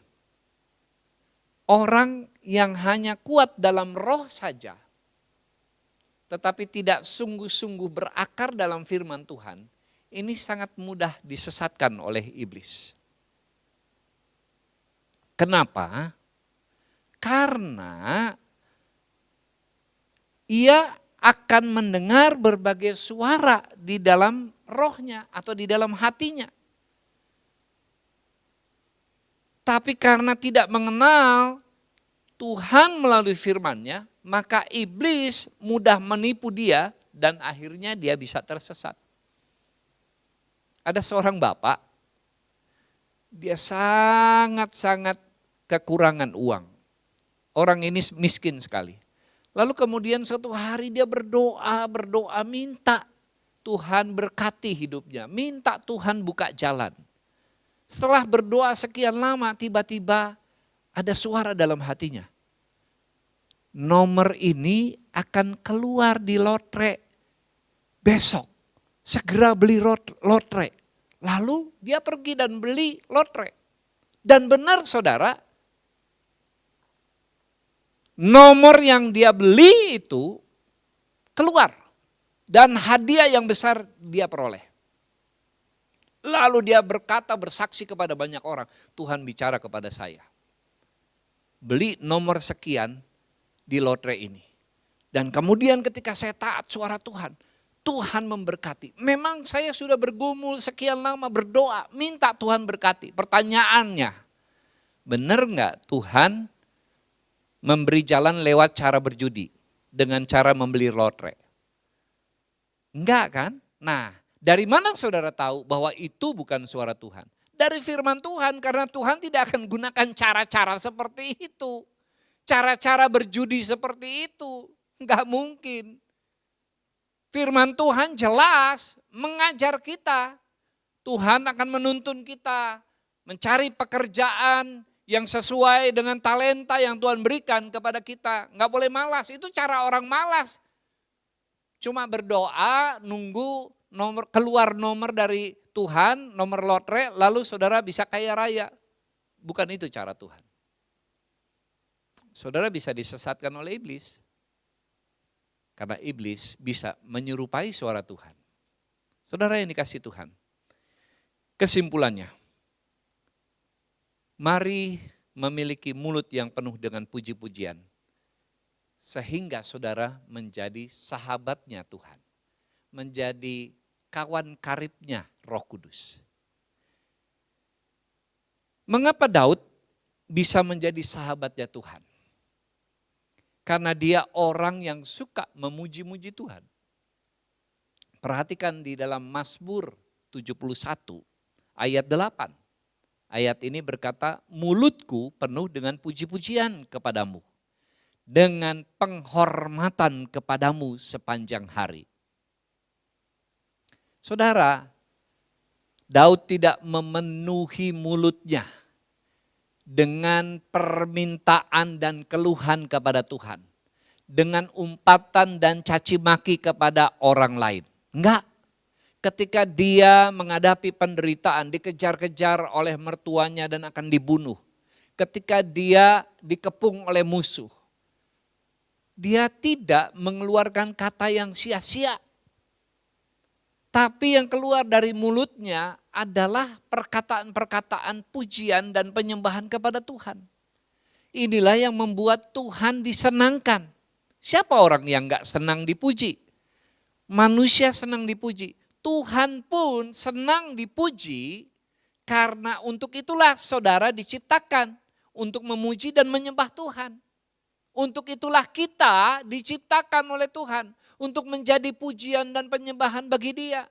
Orang yang hanya kuat dalam roh saja, tetapi tidak sungguh-sungguh berakar dalam firman Tuhan, ini sangat mudah disesatkan oleh iblis. Kenapa? Karena ia akan mendengar berbagai suara di dalam rohnya atau di dalam hatinya. Tapi karena tidak mengenal Tuhan melalui firman-Nya, maka iblis mudah menipu dia dan akhirnya dia bisa tersesat. Ada seorang bapak, dia sangat-sangat kekurangan uang. Orang ini miskin sekali. Lalu kemudian suatu hari dia berdoa minta Tuhan berkati hidupnya, minta Tuhan buka jalan. Setelah berdoa sekian lama, tiba-tiba ada suara dalam hatinya. Nomor ini akan keluar di lotre besok. Segera beli lotre. Lalu dia pergi dan beli lotre. Dan benar saudara, nomor yang dia beli itu keluar. Dan hadiah yang besar dia peroleh. Lalu dia berkata, bersaksi kepada banyak orang, Tuhan bicara kepada saya. Beli nomor sekian di lotre ini. Dan kemudian ketika saya taat suara Tuhan, Tuhan memberkati. Memang saya sudah bergumul sekian lama berdoa, minta Tuhan berkati. Pertanyaannya, benar enggak Tuhan memberi jalan lewat cara berjudi dengan cara membeli lotre? Enggak kan? Nah, dari mana saudara tahu bahwa itu bukan suara Tuhan? Dari firman Tuhan, karena Tuhan tidak akan gunakan cara-cara seperti itu. Cara-cara berjudi seperti itu, enggak mungkin. Firman Tuhan jelas mengajar kita. Tuhan akan menuntun kita mencari pekerjaan yang sesuai dengan talenta yang Tuhan berikan kepada kita. Enggak boleh malas, itu cara orang malas. Cuma berdoa, nunggu keluar nomor dari Tuhan, nomor lotre, lalu saudara bisa kaya raya. Bukan itu cara Tuhan. Saudara bisa disesatkan oleh iblis. Karena iblis bisa menyerupai suara Tuhan. Saudara yang dikasih Tuhan. Kesimpulannya, mari memiliki mulut yang penuh dengan puji-pujian. Sehingga saudara menjadi sahabatnya Tuhan. Menjadi kawan karibnya Roh Kudus. Mengapa Daud bisa menjadi sahabatnya Tuhan? Karena dia orang yang suka memuji-muji Tuhan. Perhatikan di dalam Mazmur 71 ayat 8. Ayat ini berkata, mulutku penuh dengan puji-pujian kepadamu. Dengan penghormatan kepadamu sepanjang hari. Saudara, Daud tidak memenuhi mulutnya dengan permintaan dan keluhan kepada Tuhan. Dengan umpatan dan caci maki kepada orang lain. Enggak. Ketika dia menghadapi penderitaan, dikejar-kejar oleh mertuanya dan akan dibunuh. Ketika dia dikepung oleh musuh. Dia tidak mengeluarkan kata yang sia-sia. Tapi yang keluar dari mulutnya adalah perkataan-perkataan pujian dan penyembahan kepada Tuhan. Inilah yang membuat Tuhan disenangkan. Siapa orang yang gak senang dipuji? Manusia senang dipuji. Tuhan pun senang dipuji karena untuk itulah saudara diciptakan. Untuk memuji dan menyembah Tuhan. Untuk itulah kita diciptakan oleh Tuhan. Untuk menjadi pujian dan penyembahan bagi Dia.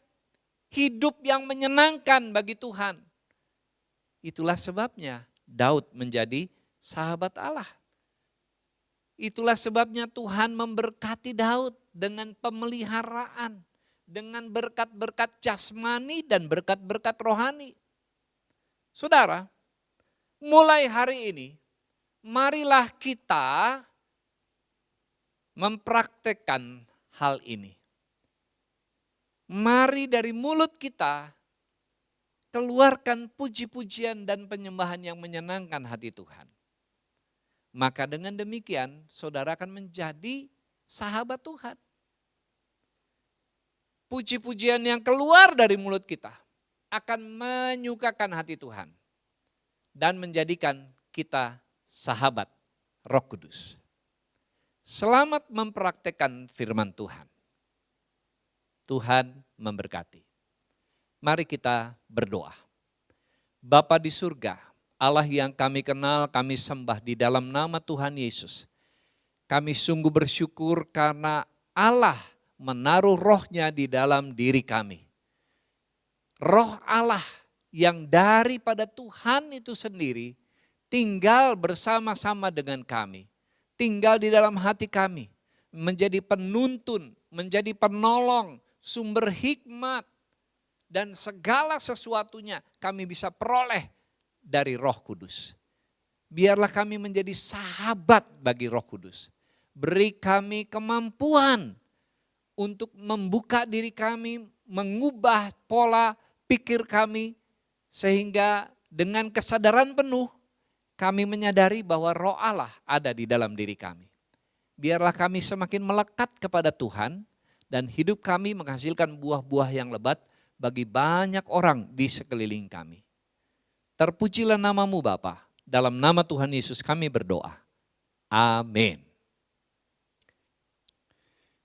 Hidup yang menyenangkan bagi Tuhan. Itulah sebabnya Daud menjadi sahabat Allah. Itulah sebabnya Tuhan memberkati Daud dengan pemeliharaan. dengan berkat-berkat jasmani dan berkat-berkat rohani. Saudara, mulai hari ini, marilah kita mempraktekkan hal ini. Mari dari mulut kita keluarkan puji-pujian dan penyembahan yang menyenangkan hati Tuhan. Maka dengan demikian saudara akan menjadi sahabat Tuhan. Puji-pujian yang keluar dari mulut kita akan menyukakan hati Tuhan dan menjadikan kita sahabat Roh Kudus. Selamat mempraktekkan firman Tuhan. Tuhan memberkati. Mari kita berdoa. Bapa di surga, Allah yang kami kenal, kami sembah di dalam nama Tuhan Yesus. Kami sungguh bersyukur karena Allah menaruh rohnya di dalam diri kami. Roh Allah yang daripada Tuhan itu sendiri tinggal bersama-sama dengan kami. Tinggal di dalam hati kami. Menjadi penuntun, menjadi penolong, sumber hikmat. Dan segala sesuatunya kami bisa peroleh dari Roh Kudus. Biarlah kami menjadi sahabat bagi Roh Kudus. Beri kami kemampuan untuk membuka diri kami, mengubah pola pikir kami, sehingga dengan kesadaran penuh kami menyadari bahwa Roh Allah ada di dalam diri kami. Biarlah kami semakin melekat kepada Tuhan dan hidup kami menghasilkan buah-buah yang lebat bagi banyak orang di sekeliling kami. Terpujilah namamu Bapa, dalam nama Tuhan Yesus kami berdoa. Amin.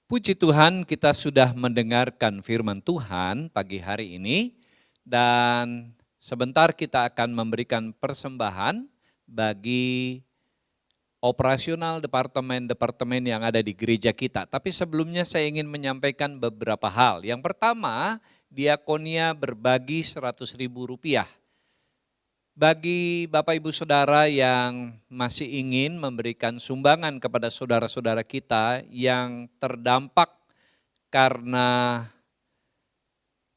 Puji Tuhan, kita sudah mendengarkan firman Tuhan pagi hari ini dan sebentar kita akan memberikan persembahan bagi operasional departemen-departemen yang ada di gereja kita. Tapi sebelumnya saya ingin menyampaikan beberapa hal. Yang pertama, diakonia berbagi Rp100.000. Bagi Bapak Ibu Saudara yang masih ingin memberikan sumbangan kepada saudara-saudara kita yang terdampak karena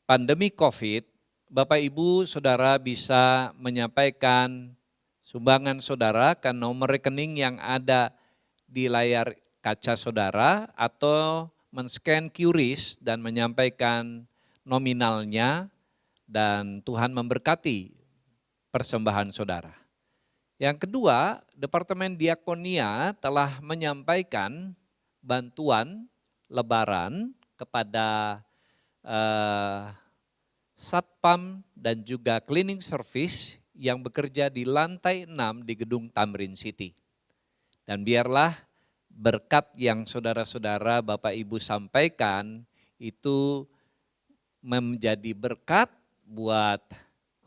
pandemi COVID, Bapak Ibu Saudara bisa menyampaikan sumbangan saudara ke nomor rekening yang ada di layar kaca saudara atau men-scan QRIS dan menyampaikan nominalnya dan Tuhan memberkati persembahan saudara. Yang kedua, Departemen Diakonia telah menyampaikan bantuan lebaran kepada Satpam dan juga cleaning service yang bekerja di lantai 6 di gedung Tamrin City. Dan biarlah berkat yang saudara-saudara Bapak Ibu sampaikan itu menjadi berkat buat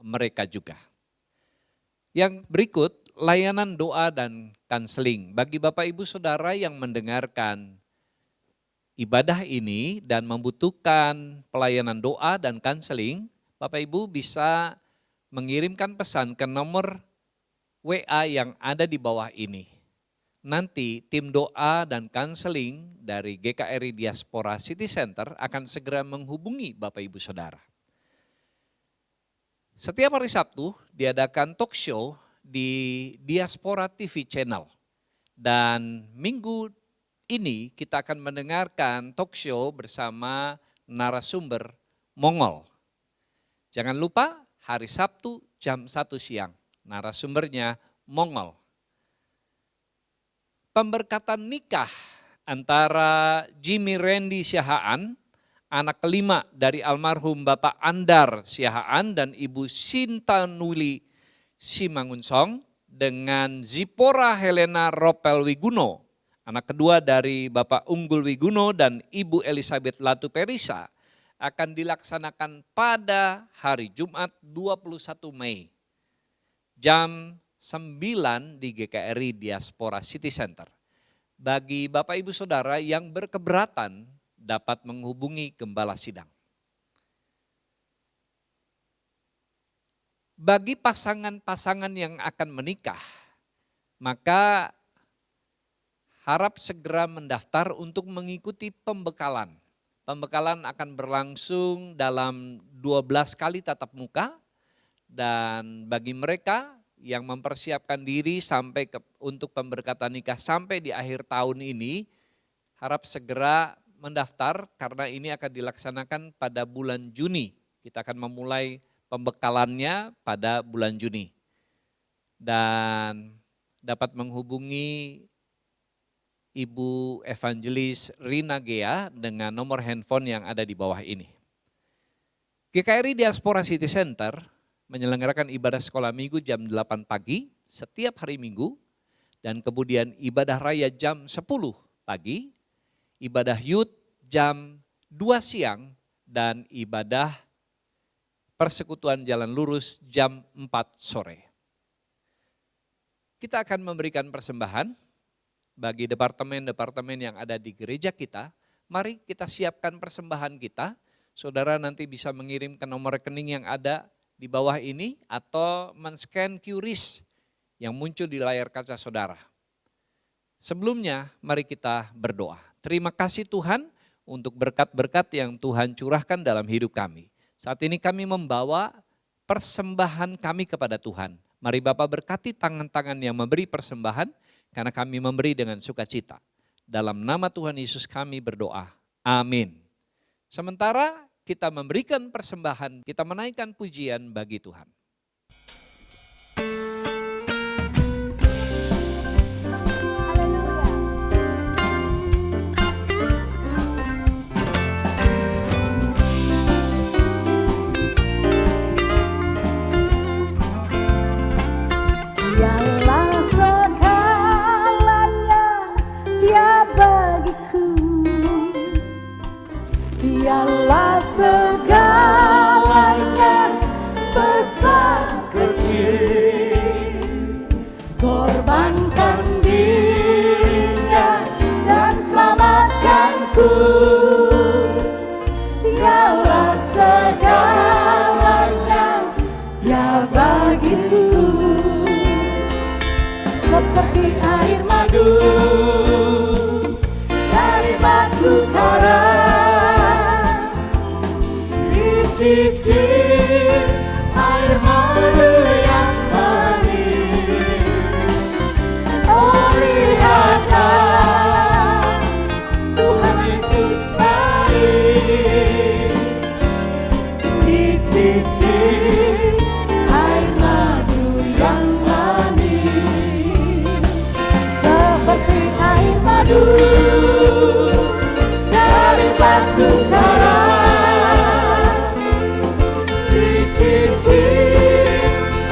mereka juga. Yang berikut, layanan doa dan kanseling. Bagi Bapak Ibu Saudara yang mendengarkan ibadah ini dan membutuhkan pelayanan doa dan kanseling, Bapak Ibu bisa mengirimkan pesan ke nomor WA yang ada di bawah ini. Nanti tim doa dan kanseling dari GKRI Diaspora City Center akan segera menghubungi Bapak Ibu Saudara. Setiap hari Sabtu diadakan talk show di Diaspora TV Channel. Dan minggu ini kita akan mendengarkan talk show bersama narasumber Mongol. Jangan lupa hari Sabtu jam 1 siang, narasumbernya Mongol. Pemberkatan nikah antara Jimmy Randy Siahaan, anak kelima dari almarhum Bapak Andar Siahaan dan Ibu Sinta Nuli Simangunsong dengan Zipora Helena Ropel Wiguno, anak kedua dari Bapak Unggul Wiguno dan Ibu Elizabeth Latu Perisa, akan dilaksanakan pada hari Jumat 21 Mei jam 9 di GKRI Diaspora City Center. Bagi Bapak Ibu Saudara yang berkeberatan dapat menghubungi Gembala Sidang. Bagi pasangan-pasangan yang akan menikah, maka harap segera mendaftar untuk mengikuti pembekalan Pembekalan akan berlangsung dalam 12 kali tatap muka, dan bagi mereka yang mempersiapkan diri untuk pemberkatan nikah sampai di akhir tahun ini, harap segera mendaftar karena ini akan dilaksanakan pada bulan Juni. Kita akan memulai pembekalannya pada bulan Juni. Dan dapat menghubungi Ibu Evangelis Rina Gea dengan nomor handphone yang ada di bawah ini. GKRI Diaspora City Center menyelenggarakan ibadah sekolah minggu jam 8 pagi setiap hari Minggu, dan kemudian ibadah raya jam 10 pagi, ibadah youth jam 2 siang, dan ibadah persekutuan jalan lurus jam 4 sore. Kita akan memberikan persembahan bagi departemen-departemen yang ada di gereja kita. Mari kita siapkan persembahan kita. Saudara nanti bisa mengirim ke nomor rekening yang ada di bawah ini atau men-scan QRIS yang muncul di layar kaca saudara. Sebelumnya mari kita berdoa. Terima kasih Tuhan untuk berkat-berkat yang Tuhan curahkan dalam hidup kami. Saat ini kami membawa persembahan kami kepada Tuhan. Mari Bapak berkati tangan-tangan yang memberi persembahan, karena kami memberi dengan sukacita. Dalam nama Tuhan Yesus kami berdoa. Amin. Sementara kita memberikan persembahan, kita menaikkan pujian bagi Tuhan. Dialah segalanya, besar kecil, korbankan dirinya dan selamatkanku. Dialah segalanya, Dia bagiku seperti air madu dari batu karang. Cicip air madu yang manis, oh lihatlah Tuhan Yesus baik. Dicicip air madu yang manis, seperti air madu dari batu karang.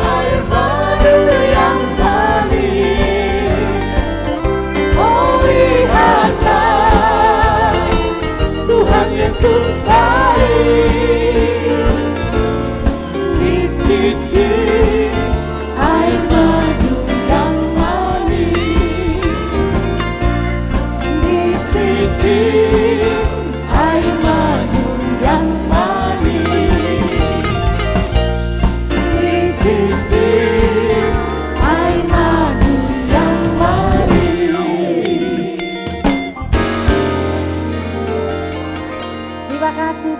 Air madu yang manis, oh lihatlah Tuhan Yesus baik. Dicicip air madu yang manis, dicicip air madu yang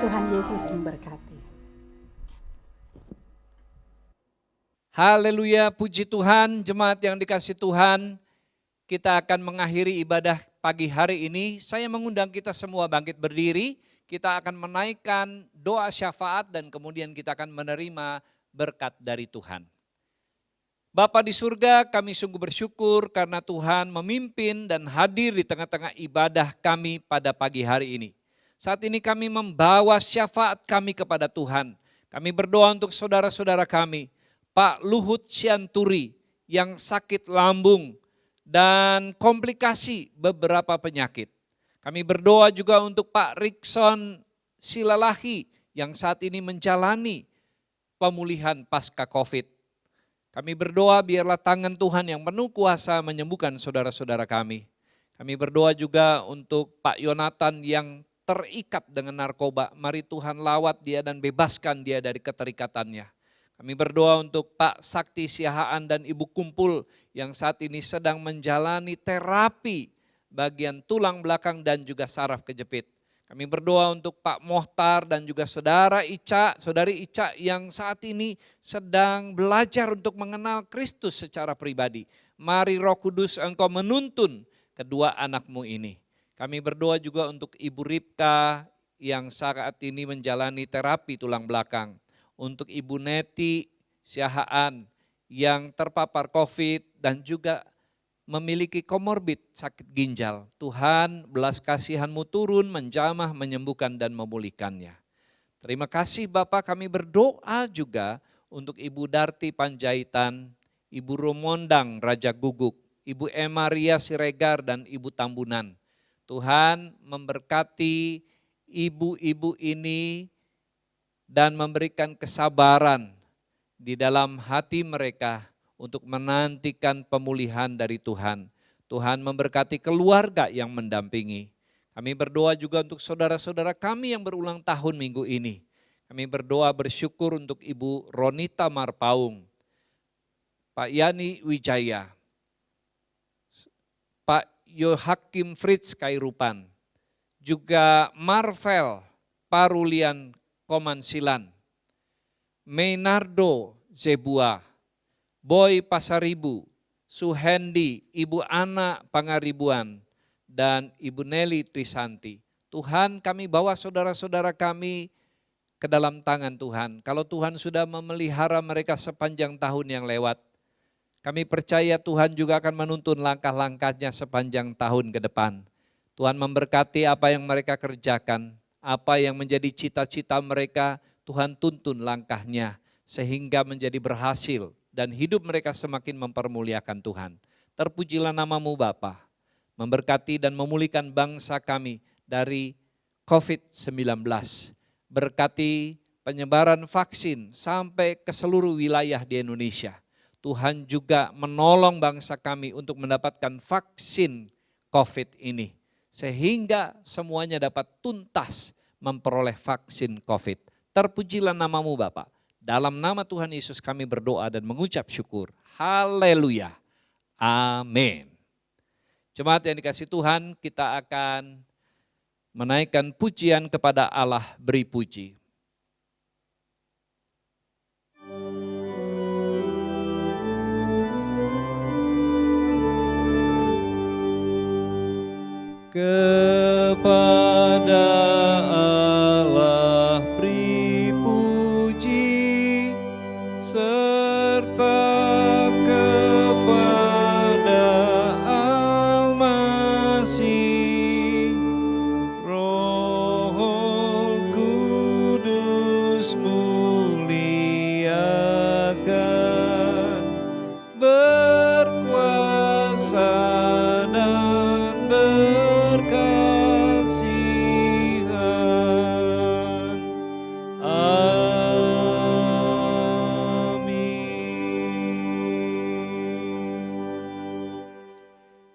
Tuhan Yesus memberkati. Haleluya, puji Tuhan, jemaat yang dikasih Tuhan. Kita akan mengakhiri ibadah pagi hari ini. Saya mengundang kita semua bangkit berdiri. Kita akan menaikkan doa syafaat dan kemudian kita akan menerima berkat dari Tuhan. Bapa di surga, kami sungguh bersyukur karena Tuhan memimpin dan hadir di tengah-tengah ibadah kami pada pagi hari ini. Saat ini kami membawa syafaat kami kepada Tuhan. Kami berdoa untuk saudara-saudara kami, Pak Luhut Sianturi yang sakit lambung dan komplikasi beberapa penyakit. Kami berdoa juga untuk Pak Rikson Silalahi yang saat ini menjalani pemulihan pasca COVID. Kami berdoa biarlah tangan Tuhan yang penuh kuasa menyembuhkan saudara-saudara kami. Kami berdoa juga untuk Pak Yonatan yang terikat dengan narkoba. Mari Tuhan lawat dia dan bebaskan dia dari keterikatannya. Kami berdoa untuk Pak Sakti Siahaan dan Ibu Kumpul yang saat ini sedang menjalani terapi bagian tulang belakang dan juga saraf kejepit. Kami berdoa untuk Pak Mohtar dan juga saudari Ica yang saat ini sedang belajar untuk mengenal Kristus secara pribadi. Mari Roh Kudus Engkau menuntun kedua anakmu ini. Kami berdoa juga untuk Ibu Ripka yang saat ini menjalani terapi tulang belakang. Untuk Ibu Neti Siahaan yang terpapar COVID dan juga memiliki komorbid sakit ginjal. Tuhan belas kasihan-Mu turun, menjamah, menyembuhkan dan memulihkannya. Terima kasih Bapak, kami berdoa juga untuk Ibu Darti Panjaitan, Ibu Romondang Raja Guguk, Ibu Emaria Siregar dan Ibu Tambunan. Tuhan memberkati ibu-ibu ini dan memberikan kesabaran di dalam hati mereka untuk menantikan pemulihan dari Tuhan. Tuhan memberkati keluarga yang mendampingi. Kami berdoa juga untuk saudara-saudara kami yang berulang tahun minggu ini. Kami berdoa bersyukur untuk Ibu Ronita Marpaung, Pak Yani Wijaya, Pak Yohakim Fritz Kairupan, juga Marvel Parulian Komansilan, Maynardo Zebua, Boy Pasaribu, Suhendi, Ibu Ana Pangaribuan, dan Ibu Nelly Trisanti. Tuhan, kami bawa saudara-saudara kami ke dalam tangan Tuhan. Kalau Tuhan sudah memelihara mereka sepanjang tahun yang lewat, kami percaya Tuhan juga akan menuntun langkah-langkahnya sepanjang tahun ke depan. Tuhan memberkati apa yang mereka kerjakan, apa yang menjadi cita-cita mereka, Tuhan tuntun langkahnya sehingga menjadi berhasil. Dan hidup mereka semakin mempermuliakan Tuhan. Terpujilah nama-Mu Bapa, memberkati dan memulihkan bangsa kami dari COVID-19. Berkati penyebaran vaksin sampai ke seluruh wilayah di Indonesia. Tuhan juga menolong bangsa kami untuk mendapatkan vaksin COVID ini. Sehingga semuanya dapat tuntas memperoleh vaksin COVID. Terpujilah nama-Mu Bapa. Dalam nama Tuhan Yesus kami berdoa dan mengucap syukur. Haleluya. Amin. Jemaat yang dikasihi Tuhan, kita akan menaikkan pujian kepada Allah, beri puji. Kepada Allah beri puji, serta kepada Al-Masih, Roh Kudus muliakan, berkuasa dan berkasihan.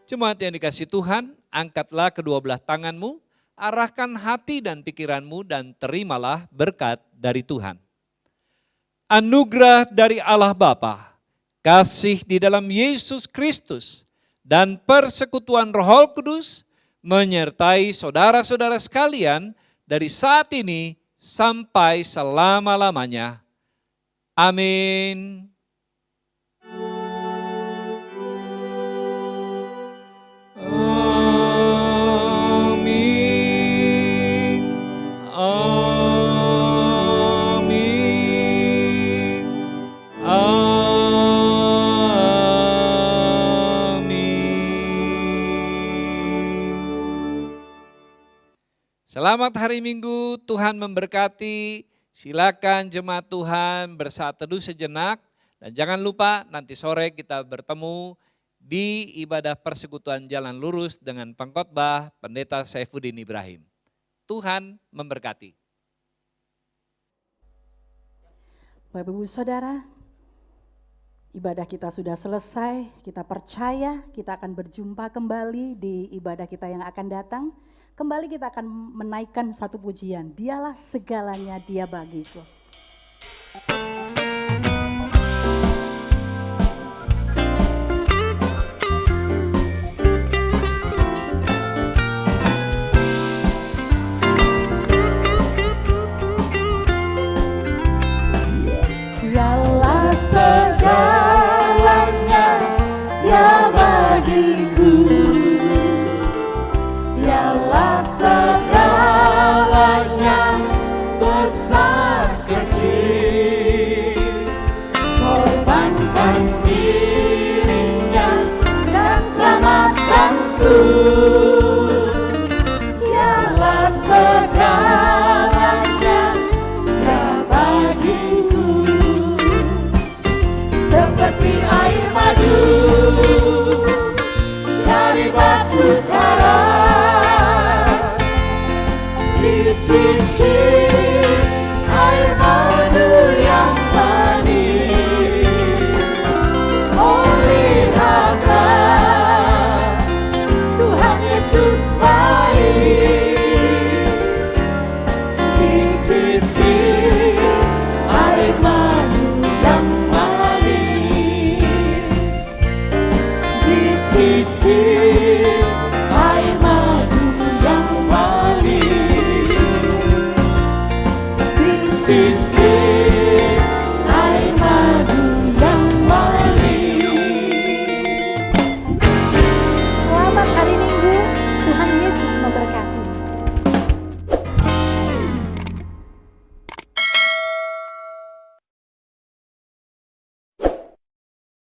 Jemaat yang dikasihi Tuhan, angkatlah kedua belah tanganmu, arahkan hati dan pikiranmu dan terimalah berkat dari Tuhan. Anugerah dari Allah Bapa, kasih di dalam Yesus Kristus, dan persekutuan Roh Kudus menyertai saudara-saudara sekalian dari saat ini sampai selama-lamanya. Amin. Amin. Amin. Amin. Selamat hari Minggu, Tuhan memberkati. Silakan jemaat Tuhan bersaat teduh sejenak. Dan jangan lupa nanti sore kita bertemu di ibadah persekutuan jalan lurus dengan pengkhotbah Pendeta Saifuddin Ibrahim. Tuhan memberkati. Bapak Ibu Saudara, ibadah kita sudah selesai, kita percaya kita akan berjumpa kembali di ibadah kita yang akan datang. Kembali kita akan menaikkan satu pujian, Dialah segalanya, Dia bagiku. Tuhan